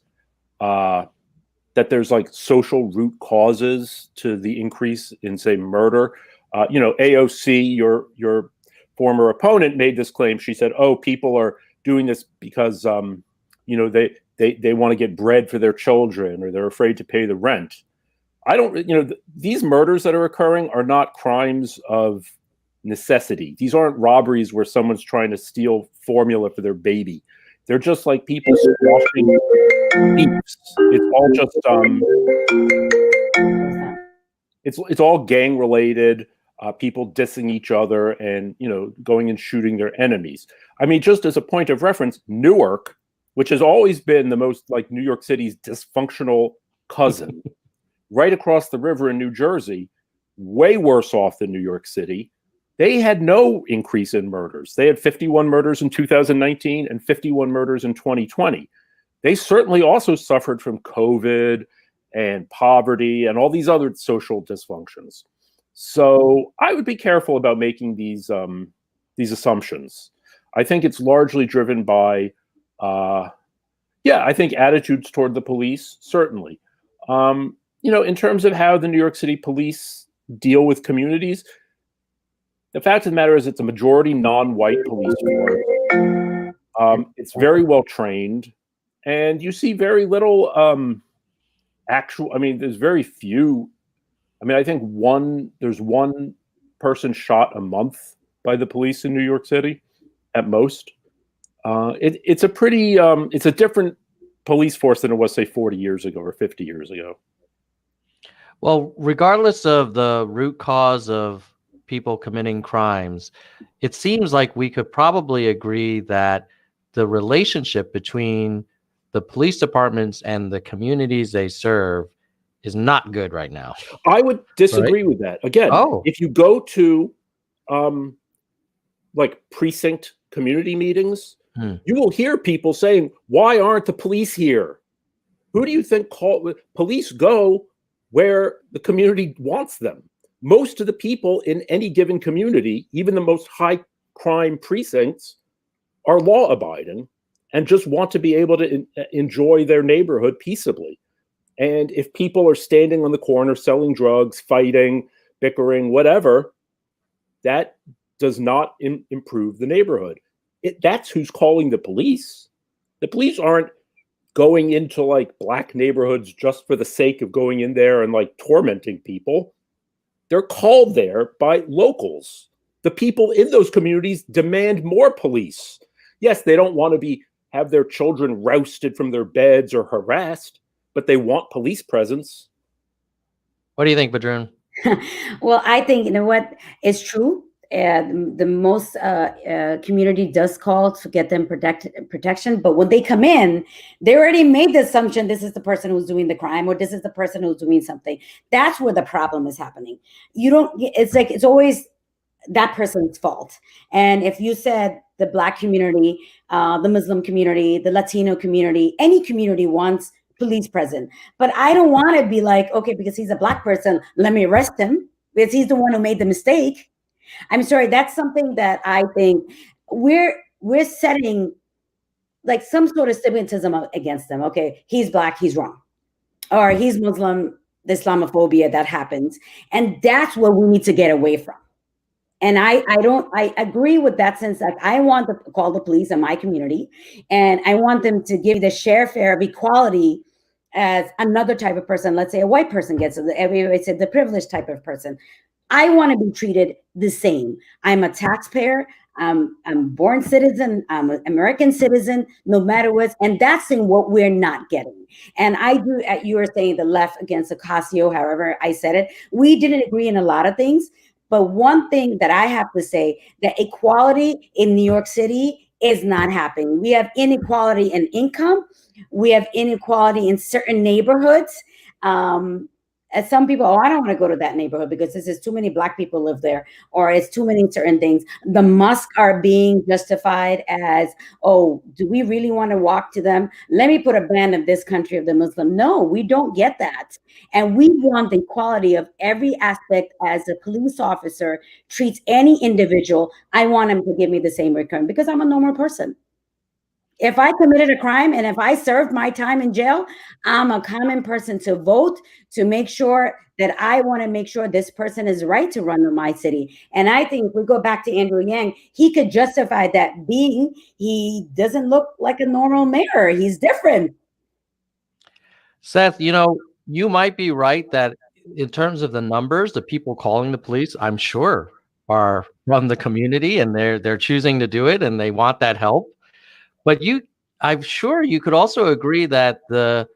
there's like social root causes to the increase in, say, murder. AOC, your former opponent, made this claim. She said, "Oh, people are doing this because they want to get bread for their children, or they're afraid to pay the rent." I don't. These murders that are occurring are not crimes of necessity. These aren't robberies where someone's trying to steal formula for their baby. They're just like people squashing beefs. It's all just it's all gang related. People dissing each other and going and shooting their enemies. I mean, just as a point of reference, Newark, which has always been the most like New York City's dysfunctional cousin, right across the river in New Jersey, way worse off than New York City. They had no increase in murders. They had 51 murders in 2019 and 51 murders in 2020. They certainly also suffered from COVID and poverty and all these other social dysfunctions. So I would be careful about making these assumptions. I think it's largely driven by, I think attitudes toward the police, certainly. In terms of how the New York City police deal with communities, the fact of the matter is it's a majority non-white police force. It's very well trained, and you see very little there's very few. I think there's one person shot a month by the police in New York City at most. It's a pretty it's a different police force than it was, say, 40 years ago or 50 years ago. Well, regardless of the root cause of people committing crimes, it seems like we could probably agree that the relationship between the police departments and the communities they serve is not good right now. I would disagree with that. Again, if you go to like precinct community meetings, you will hear people saying, why aren't the police here? Who do you think police go where the community wants them? Most of the people in any given community, even the most high crime precincts, are law abiding and just want to be able to enjoy their neighborhood peaceably. And if people are standing on the corner selling drugs, fighting, bickering, whatever, that does not improve the neighborhood. That's who's calling the police. The police aren't going into like black neighborhoods just for the sake of going in there and like tormenting people. They're called there by locals. The people in those communities demand more police. Yes, they don't want to have their children rousted from their beds or harassed, but they want police presence. What do you think, Badroun? Well, I think, you know what, it's true. The most community does call to get them protection, but when they come in, they already made the assumption this is the person who's doing the crime or this is the person who's doing something. That's where the problem is happening. It's always that person's fault. And if you said the Black community, the Muslim community, the Latino community, any community wants police present, but I don't want to be like, okay, because he's a Black person, let me arrest him because he's the one who made the mistake. I'm sorry, that's something that I think we're setting like some sort of stigmatism against them. Okay, he's Black, he's wrong. Or he's Muslim, the Islamophobia that happens. And that's what we need to get away from. And I agree with that sense that I want to call the police in my community, and I want them to give the share fare of equality as another type of person. Let's say a white person gets it, everybody said the privileged type of person. I want to be treated the same. I'm a taxpayer. I'm born citizen. I'm an American citizen, no matter what. And that's in what we're not getting. And I do, you were saying the left against Ocasio, however I said it. We didn't agree in a lot of things. But one thing that I have to say, that equality in New York City is not happening. We have inequality in income. We have inequality in certain neighborhoods. As some people, I don't want to go to that neighborhood because this is too many Black people live there, or it's too many certain things. The mosques are being justified as, oh, do we really want to walk to them? Let me put a ban of this country of the Muslim. No, we don't get that. And we want the equality of every aspect. As a police officer treats any individual, I want him to give me the same return because I'm a normal person. If I committed a crime and if I served my time in jail, I'm a common person to vote to make sure that I want to make sure this person is right to run my city. And I think if we go back to Andrew Yang, he could justify that being, he doesn't look like a normal mayor. He's different. Seth, you might be right that in terms of the numbers, the people calling the police, I'm sure, are from the community and they're choosing to do it and they want that help. But I'm sure you could also agree that the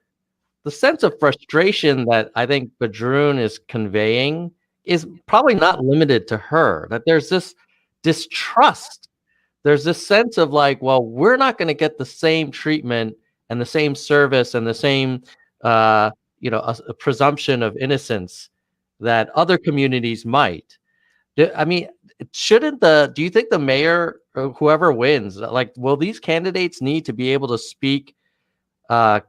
sense of frustration that I think Badroun is conveying is probably not limited to her, that there's this distrust. There's this sense of like, well, we're not going to get the same treatment and the same service and the same, a presumption of innocence that other communities might. I mean, do you think the mayor or whoever wins, like, will these candidates need to be able to speak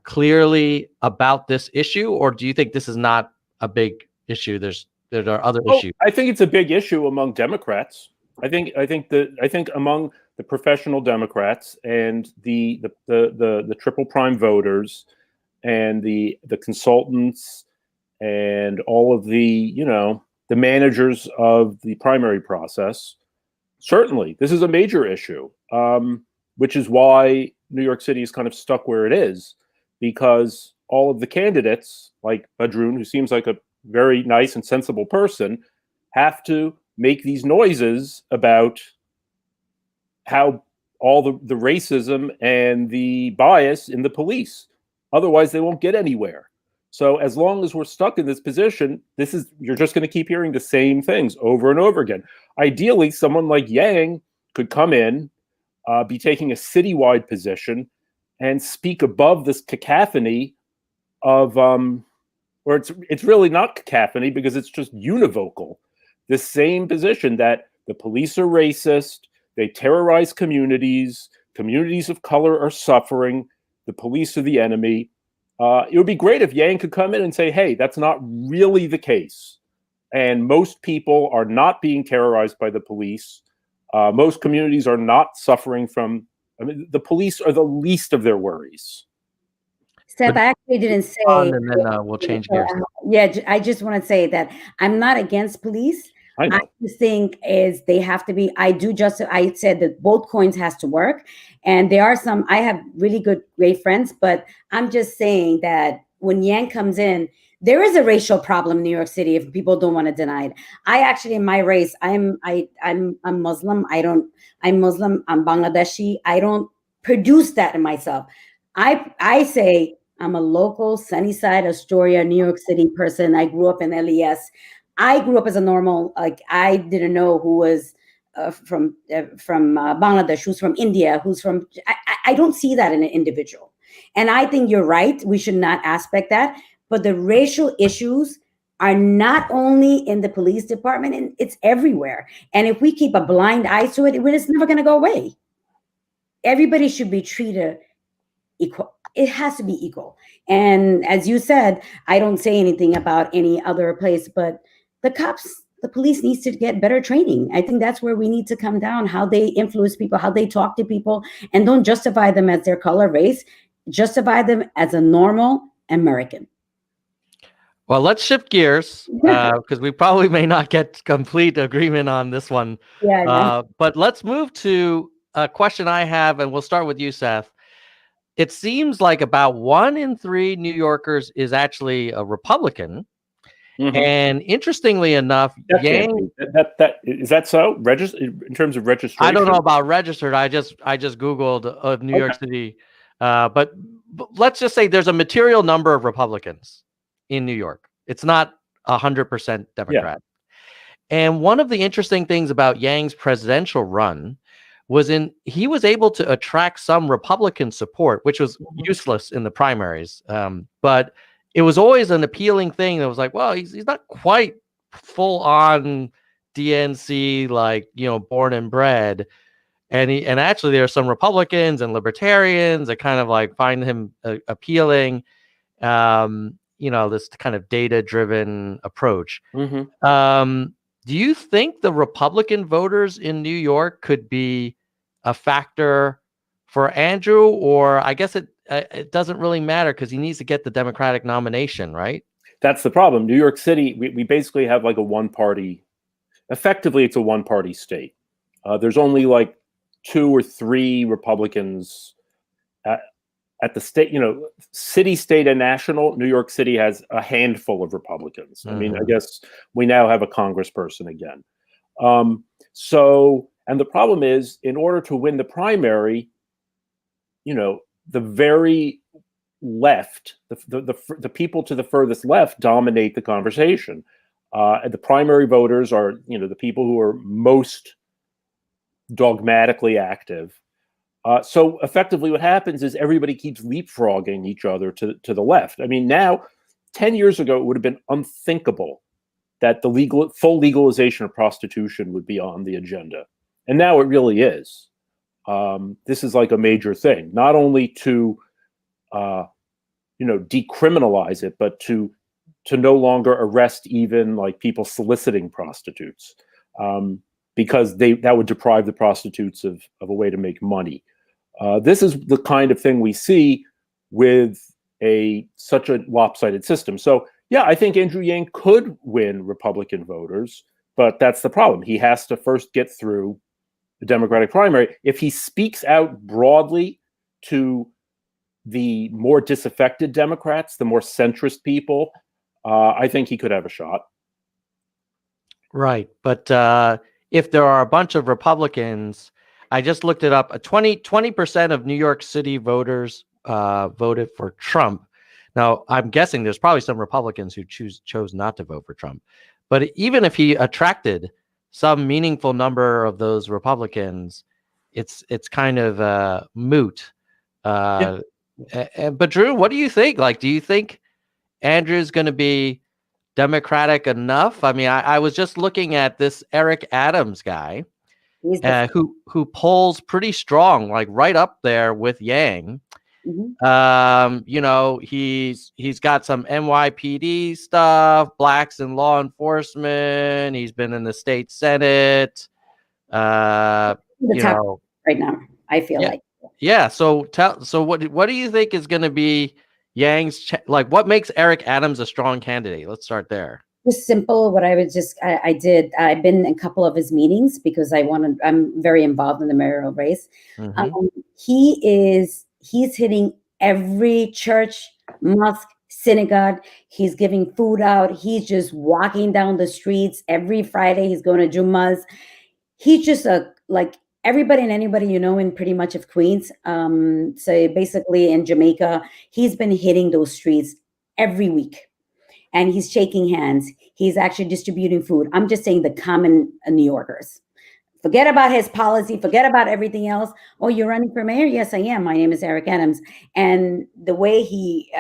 clearly about this issue, or do you think this is not a big issue? There are other issues. I think it's a big issue among Democrats. I think among the professional Democrats and the triple prime voters and the consultants and all of the the managers of the primary process. Certainly, this is a major issue, which is why New York City is kind of stuck where it is, because all of the candidates, like Badroun, who seems like a very nice and sensible person, have to make these noises about how all the racism and the bias in the police. Otherwise, they won't get anywhere. So as long as we're stuck in this position, you're just going to keep hearing the same things over and over again. Ideally, someone like Yang could come in, be taking a citywide position, and speak above this cacophony of, or it's really not cacophony because it's just univocal. The same position that the police are racist, they terrorize communities, communities of color are suffering, the police are the enemy. It would be great if Yang could come in and say, hey, that's not really the case. And most people are not being terrorized by the police. Most communities are not suffering from, the police are the least of their worries. Seth, I actually didn't say. And then we'll change gears. I just want to say that I'm not against police. I just think is they have to be. I said that both coins has to work, and there are some. I have really great friends, but I'm just saying that when Yang comes in, there is a racial problem in New York City. If people don't want to deny it, I actually in my race, I'm Muslim. I'm Muslim. I'm Bangladeshi. I don't produce that in myself. I say I'm a local Sunnyside, Astoria, New York City person. I grew up in LES. I grew up as a normal, like I didn't know who was from Bangladesh, who's from India, who's from, I don't see that in an individual. And I think you're right. We should not aspect that. But the racial issues are not only in the police department, and it's everywhere. And if we keep a blind eye to it, it's never going to go away. Everybody should be treated equal. It has to be equal. And as you said, I don't say anything about any other place, but the police needs to get better training. I think that's where we need to come down, how they influence people, how they talk to people, and don't justify them as their color, race, justify them as a normal American. Well, let's shift gears because we probably may not get complete agreement on this one. But let's move to a question I have, and we'll start with you, Seth. It seems like about 1 in 3 New Yorkers is actually a Republican. Mm-hmm. And interestingly enough, Yang, is that so? In terms of registration? I don't know about registered. I just Googled New York City. But let's just say there's a material number of Republicans in New York. It's not 100% Democrat. Yeah. And one of the interesting things about Yang's presidential run was he was able to attract some Republican support, which was useless in the primaries. But it was always an appealing thing that was like, well, he's not quite full on DNC, like, born and bred. And actually there are some Republicans and libertarians that kind of like find him appealing. This kind of data-driven approach. Mm-hmm. Do you think the Republican voters in New York could be a factor for Andrew, or I guess it doesn't really matter because he needs to get the Democratic nomination, right? That's the problem. New York City, we basically have like a one-party. Effectively, it's a one-party state. There's only like 2 or 3 Republicans at the state, city, state, and national. New York City has a handful of Republicans. Mm-hmm. I mean, I guess we now have a congressperson again. And the problem is, in order to win the primary, the very left, the people to the furthest left dominate the conversation. And the primary voters are, the people who are most dogmatically active. So effectively what happens is everybody keeps leapfrogging each other to the left. I mean, now, 10 years ago, it would have been unthinkable that the full legalization of prostitution would be on the agenda. And now it really is. This is like a major thing, not only to, decriminalize it, but to no longer arrest even like people soliciting prostitutes, because that would deprive the prostitutes of a way to make money. This is the kind of thing we see with such a lopsided system. So yeah, I think Andrew Yang could win Republican voters, but that's the problem. He has to first get through the Democratic primary. If he speaks out broadly to the more disaffected Democrats, the more centrist people, I think he could have a shot. Right. But if there are a bunch of Republicans, I just looked it up, 20% of New York City voters voted for Trump. Now, I'm guessing there's probably some Republicans who chose not to vote for Trump. But even if he attracted some meaningful number of those Republicans, it's kind of moot. But Drew, what do you think? Like, do you think Andrew's going to be Democratic enough? I mean, I was just looking at this Eric Adams guy, who polls pretty strong, like right up there with Yang. You know, he's got some NYPD stuff, blacks in law enforcement. He's been in the state Senate. You know, right now, I feel like. Yeah. So what do you think is going to be Yang's like? What makes Eric Adams a strong candidate? Let's start there. Just simple. What I would I've been in a couple of his meetings because I'm very involved in the mayoral race. He's hitting every church, mosque, synagogue. He's giving food out. He's just walking down the streets every Friday. He's going to Jummahs. He's just like everybody and anybody you know in pretty much of Queens. So basically in Jamaica, he's been hitting those streets every week. And he's shaking hands. He's actually distributing food. I'm just saying the common New Yorkers. Forget about his policy. Forget about everything else. Oh, you're running for mayor? Yes, I am. My name is Eric Adams. And the way he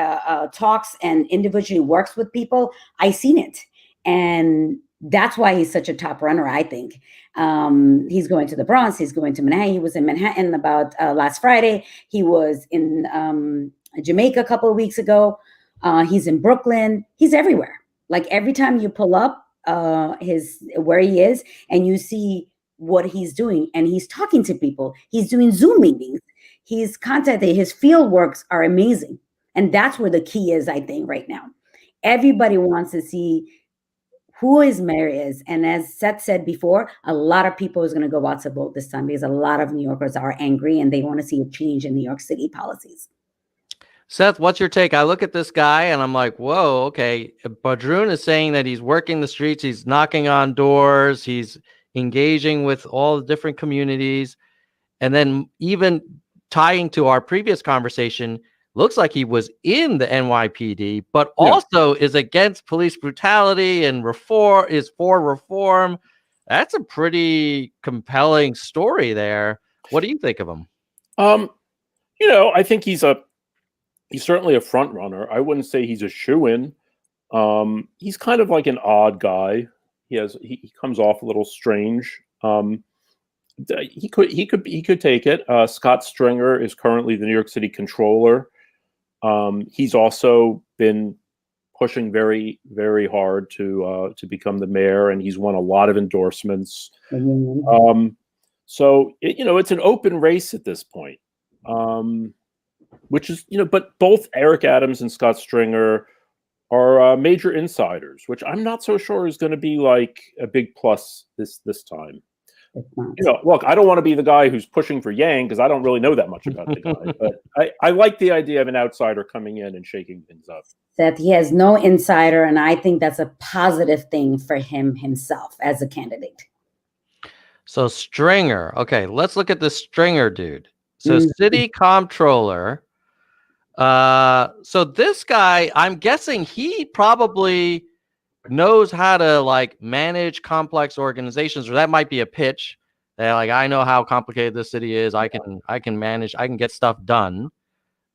talks and individually works with people, I've seen it. And that's why he's such a top runner, I think. He's going to the Bronx. He's going to Manhattan. He was in Manhattan about last Friday. He was in Jamaica a couple of weeks ago. He's in Brooklyn. He's everywhere. Like every time you pull up where he is and you see what he's doing and he's talking to people, he's doing Zoom meetings, he's contacting, his field works are amazing. And that's where the key is, I think, right now. Everybody wants to see who his mayor is. And as Seth said before, a lot of people is going to go out to vote this time because a lot of New Yorkers are angry and they want to see a change in New York City policies. Seth, what's your take? I look at this guy and I'm like, whoa, okay. Badroun is saying that he's working the streets, he's knocking on doors, he's engaging with all the different communities. And then even tying to our previous conversation, looks like he was in the NYPD, but also is against police brutality and is for reform. That's a pretty compelling story there. What do you think of him? You know, I think he's certainly a front runner. I wouldn't say he's a shoo-in. He's kind of like an odd guy. He comes off a little strange. He could take it. Scott Stringer is currently the New York City controller. He's also been pushing very, very hard to become the mayor, and he's won a lot of endorsements. So it's an open race at this point. Which is, but both Eric Adams and Scott Stringer are major insiders, which I'm not so sure is going to be like a big plus this time. Look, I don't want to be the guy who's pushing for Yang because I don't really know that much about the guy, but I like the idea of an outsider coming in and shaking things up. That he has no insider, and I think that's a positive thing for him himself as a candidate. So Stringer, okay, let's look at the Stringer dude. So city comptroller. So this guy, I'm guessing he probably knows how to like manage complex organizations, or that might be a pitch. That like, I know how complicated this city is. I can manage. I can get stuff done.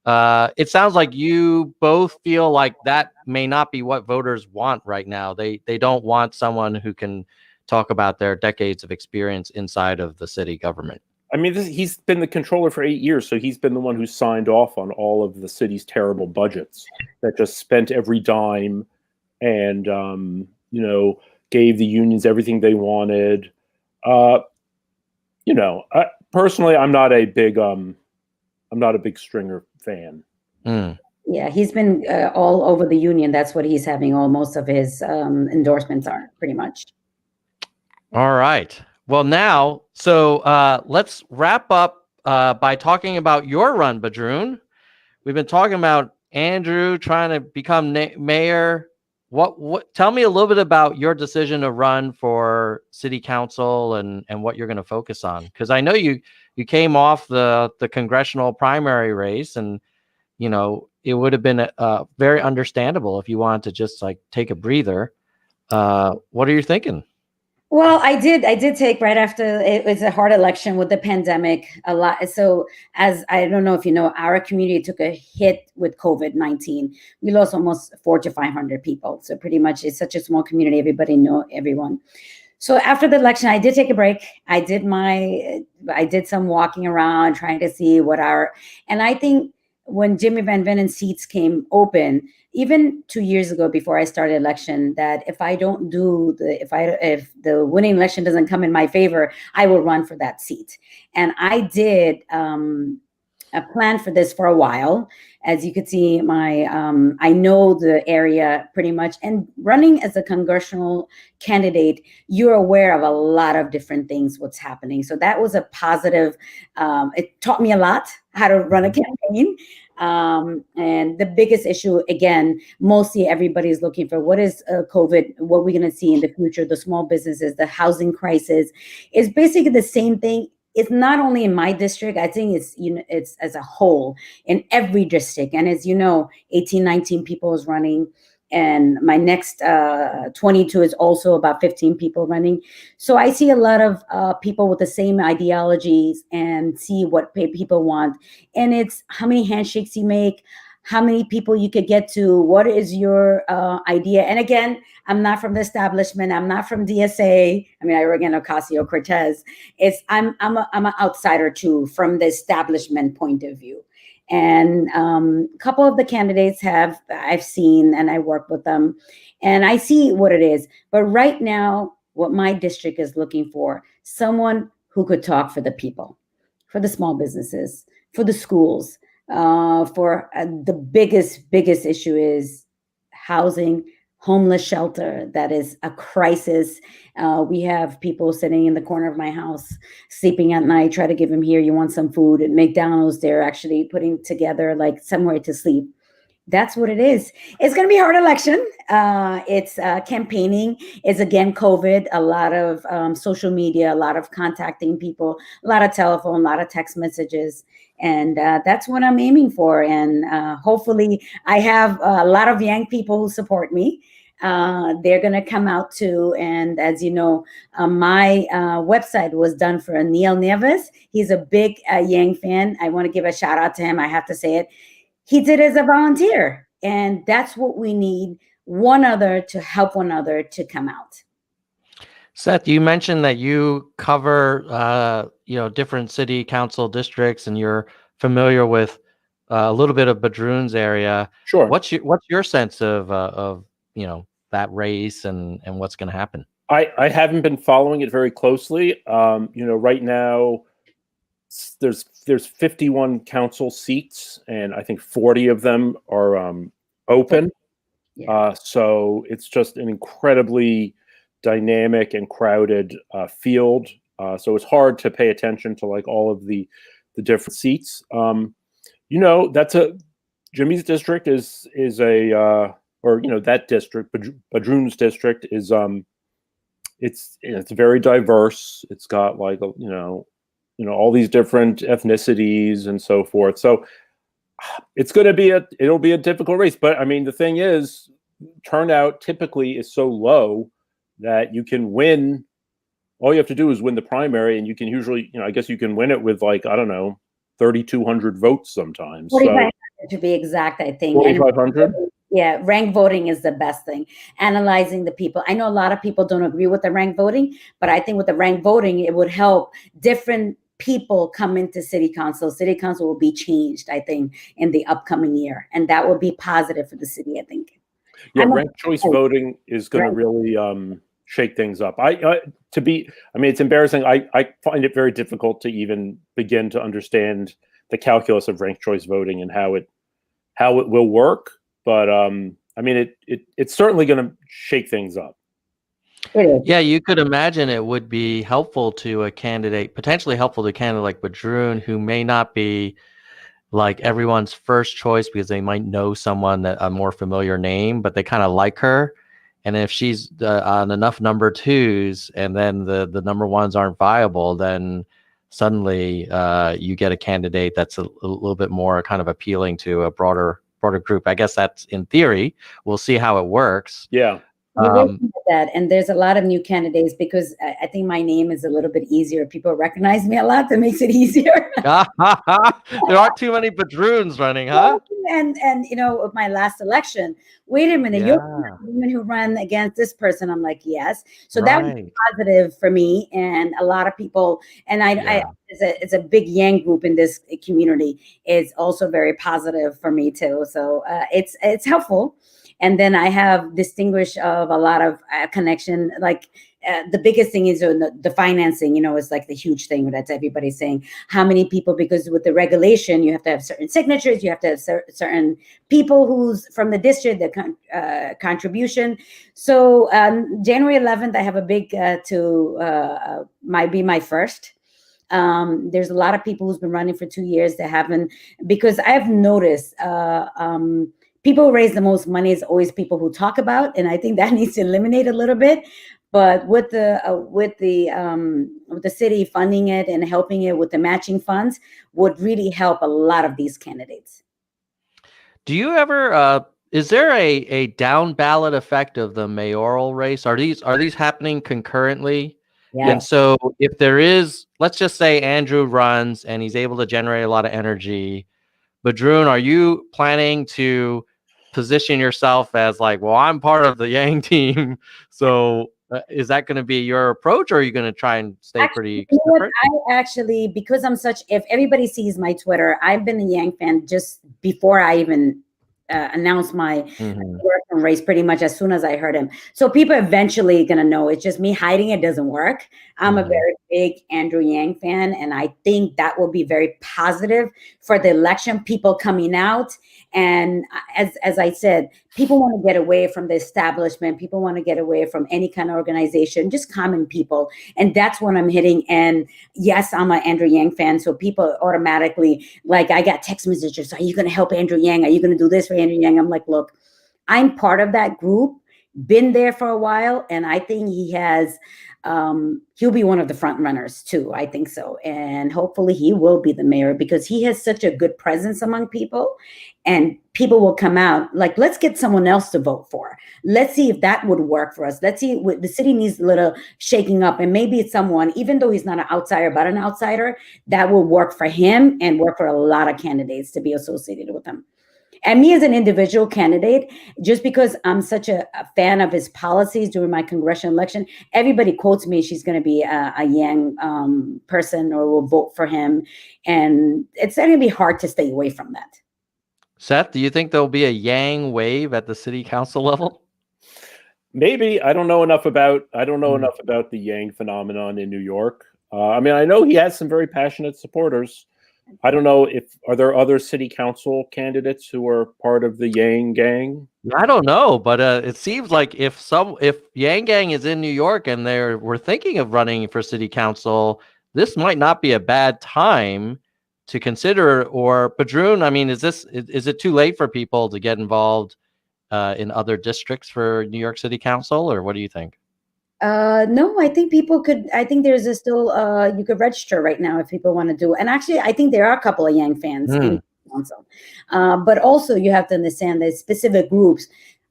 It sounds like you both feel like that may not be what voters want right now. They don't want someone who can talk about their decades of experience inside of the city government. I mean, he's been the controller for 8 years, so he's been the one who signed off on all of the city's terrible budgets that just spent every dime and, gave the unions everything they wanted. Personally, I'm not a big Stringer fan. Yeah, he's been all over the union. That's what he's having most of his endorsements are, pretty much. All right. Well, now, so let's wrap up by talking about your run, Badroun. We've been talking about Andrew trying to become mayor. What? Tell me a little bit about your decision to run for city council and what you're going to focus on. Because I know you came off the congressional primary race, and it would have been very understandable if you wanted to just like take a breather. What are you thinking? Well, I did take right after it was a hard election with the pandemic a lot. So as I don't know if you know, our community took a hit with COVID-19. We lost almost 400 to 500 people. So pretty much it's such a small community. Everybody know everyone. So after the election, I did take a break. I did some walking around trying to see and I think when Jimmy Van Venen's seats came open, even 2 years ago before I started election, that if I don't do if the winning election doesn't come in my favor, I will run for that seat. And I did a plan for this for a while. As you could see, I know the area pretty much. And running as a congressional candidate, you're aware of a lot of different things, what's happening. So that was a positive. It taught me a lot how to run a campaign. And the biggest issue, again, mostly everybody's looking for what is COVID, what we're going to see in the future, the small businesses, the housing crisis is basically the same thing. It's not only in my district. I think it's as a whole in every district. And as you know, 18, 19 people is running. And my next 22 is also about 15 people running. So I see a lot of people with the same ideologies and see what people want. And it's how many handshakes you make, how many people you could get to, what is your idea. And again, I'm not from the establishment. I'm not from DSA. I mean, I work in Ocasio-Cortez. I'm an outsider too, from the establishment point of view. And a couple of the candidates I've seen and I work with them and I see what it is. But right now, what my district is looking for, someone who could talk for the people, for the small businesses, for the schools, for the biggest issue is housing, homeless shelter. That is a crisis. We have people sitting in the corner of my house, sleeping at night, try to give them here, you want some food. At McDonald's, they're actually putting together like somewhere to sleep. That's what it is. It's going to be a hard election. It's campaigning. It's again, COVID, a lot of social media, a lot of contacting people, a lot of telephone, a lot of text messages. And that's what I'm aiming for. And hopefully I have a lot of young people who support me. They're going to come out too. And as you know, my website was done for Neil Neves. He's a big Yang fan. I want to give a shout out to him. I have to say it. He did it as a volunteer. And that's what we need, one other to help one other to come out. Seth, you mentioned that you cover, different city council districts, and you're familiar with a little bit of Badroun's area. Sure. What's your sense of that race and what's going to happen? I haven't been following it very closely. Right now there's 51 council seats, and I think 40 of them are open. Yeah. So it's just an incredibly dynamic and crowded field. So it's hard to pay attention to like all of the different seats. That's Jimmy's district is that district, Badroun's district is it's very diverse. It's got like all these different ethnicities and so forth. So it'll be a difficult race. But I mean, the thing is, turnout typically is so low that you can win. All you have to do is win the primary, and you can usually, I guess you can win it with 3,200 votes sometimes. 4,500 to be exact, I think. 4,500? Yeah, rank voting is the best thing. Analyzing the people. I know a lot of people don't agree with the rank voting, but I think with the rank voting, it would help different people come into city council. City council will be changed, I think, in the upcoming year. And that will be positive for the city, I think. Yeah, ranked choice voting is going to really shake things up. It's embarrassing. I find it very difficult to even begin to understand the calculus of ranked choice voting and how it will work. But it's certainly going to shake things up. Yeah, you could imagine it would be helpful to a candidate, potentially helpful to a candidate like Badroun, who may not be like everyone's first choice because they might know someone that a more familiar name, but they kind of like her. And if she's on enough number twos and then the number ones aren't viable, then suddenly you get a candidate that's a little bit more kind of appealing to a broader group. I guess that's in theory. We'll see how it works. Yeah. We're working with that, and there's a lot of new candidates because I think my name is a little bit easier. People recognize me a lot. That makes it easier. There aren't too many Badroons running, huh? And with my last election, wait a minute, you're the woman who ran against this person. I'm like, yes. So that was positive for me, and a lot of people. And it's a big Yang group in this community. It's also very positive for me too. So it's helpful. And then I have distinguished of a lot of connection, like the biggest thing is the financing, is like the huge thing that everybody's saying. How many people, because with the regulation, you have to have certain signatures, you have to have certain people who's from the district, the contribution. So January 11th, I have a big might be my first. There's a lot of people who's been running for 2 years that haven't, because I've noticed people who raise the most money is always people who talk about, and I think that needs to eliminate a little bit. But with the city funding it and helping it with the matching funds would really help a lot of these candidates. Do you ever? Is there a down ballot effect of the mayoral race? Are these happening concurrently? Yeah. And so if there is, let's just say Andrew runs and he's able to generate a lot of energy. Badroon, are you planning to position yourself as like, well, I'm part of the Yang team, so is that going to be your approach, or are you going to try and stay pretty separate? Because I'm if everybody sees my Twitter, I've been a Yang fan just before I even announced my race, pretty much as soon as I heard him. So people eventually going to know. It's just me hiding it doesn't work. I'm a very big Andrew Yang fan, and I think that will be very positive for the election, people coming out. And as I said, people want to get away from the establishment. People want to get away from any kind of organization, just common people. And that's what I'm hitting. And yes, I'm an Andrew Yang fan. So people automatically, like, I got text messages. Are you going to help Andrew Yang? Are you going to do this for Andrew Yang? I'm like, look, I'm part of that group, been there for a while. And I think he has, he'll be one of the front runners too. I think so. And hopefully he will be the mayor because he has such a good presence among people, and people will come out like, let's get someone else to vote for. Let's see if that would work for us. Let's see what the city needs a little shaking up, and maybe it's someone, even though he's not an outsider, but an outsider that will work for him and work for a lot of candidates to be associated with him. And me as an individual candidate, just because I'm such a fan of his policies during my congressional election, everybody quotes me, she's going to be a Yang person or will vote for him. And it's going to be hard to stay away from that. Seth, do you think there'll be a Yang wave at the city council level? Maybe. I don't know enough about the Yang phenomenon in New York. I mean, I know he has some very passionate supporters. I don't know are there other city council candidates who are part of the Yang gang? I don't know, but it seems like if Yang gang is in New York and we're thinking of running for city council, this might not be a bad time to consider. Or Badroon, I mean, is it too late for people to get involved in other districts for New York City Council, or what do you think? No, I think people could. I think there's still you could register right now if people want to do. And actually, I think there are a couple of Yang fans in council. But also, you have to understand that specific groups.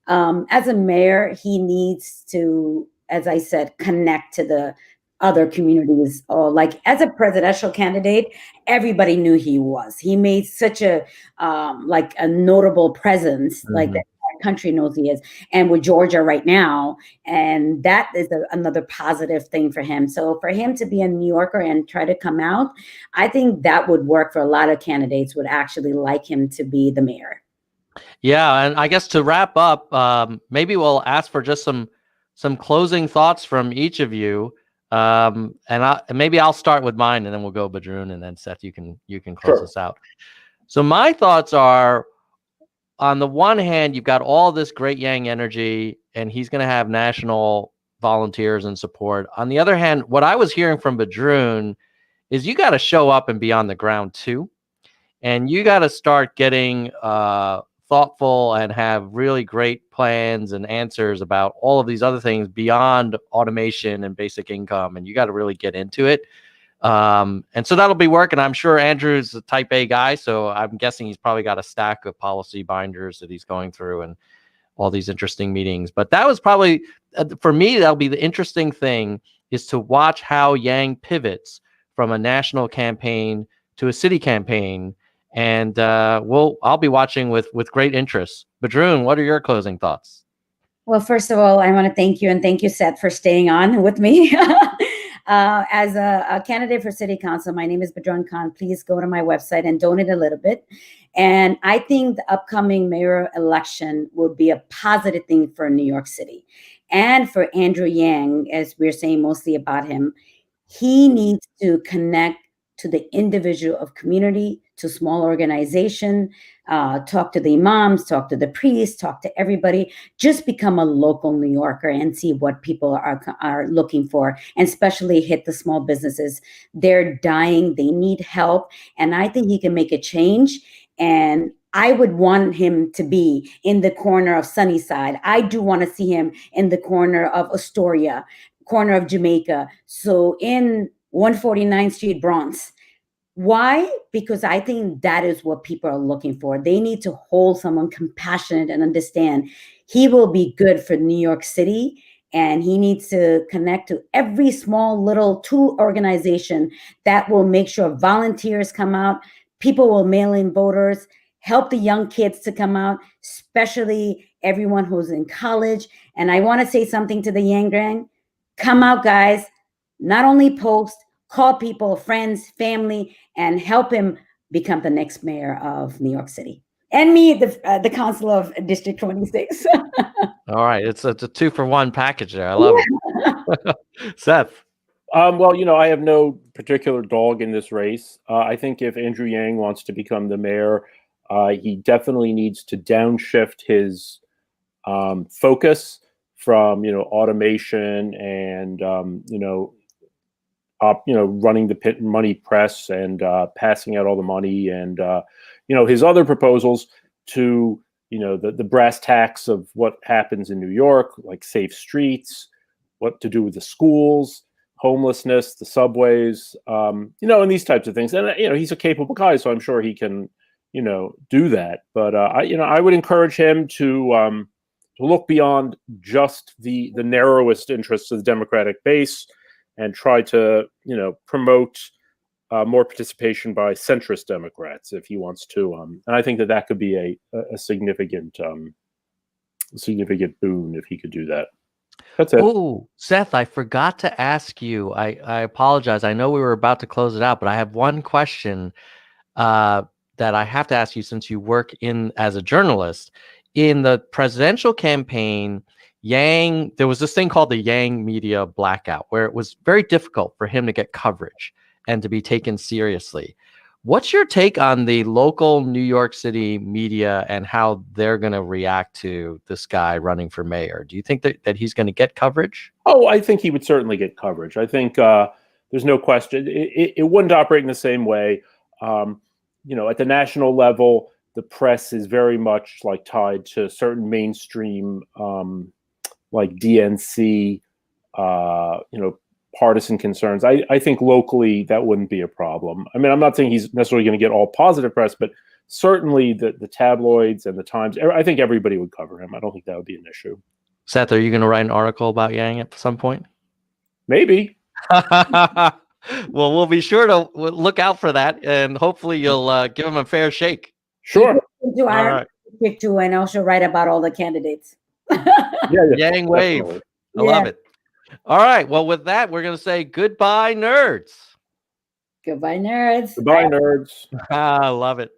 As a mayor, he needs to, as I said, connect to the other communities. Or like as a presidential candidate, everybody knew he was. He made such a notable presence, like that. Country knows he is, and with Georgia right now, and that is another positive thing for him. So for him to be a New Yorker and try to come out, I think that would work for a lot of candidates, would actually like him to be the mayor. Yeah, and I guess to wrap up, maybe we'll ask for just some closing thoughts from each of you, and maybe I'll start with mine, and then we'll go Badroon, and then Seth, you can close us out. So my thoughts are, on the one hand, you've got all this great Yang energy, and he's going to have national volunteers and support. On the other hand, what I was hearing from Badroon is you got to show up and be on the ground too. And you got to start getting thoughtful and have really great plans and answers about all of these other things beyond automation and basic income. And you got to really get into it. And so that'll be working. I'm sure Andrew's a type A guy, so I'm guessing he's probably got a stack of policy binders that he's going through and all these interesting meetings. But that was probably, for me, that'll be the interesting thing, is to watch how Yang pivots from a national campaign to a city campaign. And I'll be watching with great interest. Badroun, what are your closing thoughts? Well, first of all, I want to thank you, and thank you, Seth, for staying on with me. As a candidate for city council, my name is Badroun Khan. Please go to my website and donate a little bit. And I think the upcoming mayor election will be a positive thing for New York City. And for Andrew Yang, as we're saying mostly about him, he needs to connect to the individual of community, to small organization, talk to the imams, talk to the priests, talk to everybody. Just become a local New Yorker and see what people are looking for, and especially hit the small businesses. They're dying, they need help, and I think he can make a change. And I would want him to be in the corner of Sunnyside. I do want to see him in the corner of Astoria, corner of Jamaica. So in 149th Street, Bronx. Why? Because I think that is what people are looking for. They need to hold someone compassionate and understand he will be good for New York City, and he needs to connect to every small little tool organization that will make sure volunteers come out, people will mail in voters, help the young kids to come out, especially everyone who's in college. And I want to say something to the Yang Gang. Come out, guys. Not only post, call people, friends, family, and help him become the next mayor of New York City. And me, the council of District 26. All right. It's a 2-for-1 package there. I love it. Seth. Well, I have no particular dog in this race. I think if Andrew Yang wants to become the mayor, he definitely needs to downshift his focus from, automation and, running the money press and passing out all the money and, his other proposals to, the brass tacks of what happens in New York, like safe streets, what to do with the schools, homelessness, the subways, and these types of things. And, he's a capable guy, so I'm sure he can, do that. But, I would encourage him to look beyond just the narrowest interests of the Democratic base and try to, promote more participation by centrist Democrats if he wants to. And I think that could be a significant boon if he could do that. That's it. Oh, Seth, I forgot to ask you. I apologize. I know we were about to close it out, but I have one question that I have to ask you, since you work as a journalist. In the presidential campaign, there was this thing called the Yang media blackout, where it was very difficult for him to get coverage and to be taken seriously. What's your take on the local New York City media and how they're going to react to this guy running for mayor? Do you think that he's going to get coverage? Oh, I think he would certainly get coverage. I think there's no question. It wouldn't operate in the same way. At the national level, the press is very much tied to certain mainstream, like DNC, partisan concerns. I think locally that wouldn't be a problem. I mean, I'm not saying he's necessarily going to get all positive press, but certainly the tabloids and the Times, I think everybody would cover him. I don't think that would be an issue. Seth, are you going to write an article about Yang at some point? Maybe. Well, we'll be sure to look out for that, and hopefully you'll give him a fair shake. Sure. Do our pick too, and also write about all the candidates. Yang wave. I love it. All right. Well, with that, we're going to say goodbye, nerds. Goodbye, nerds. Goodbye, nerds. I love it.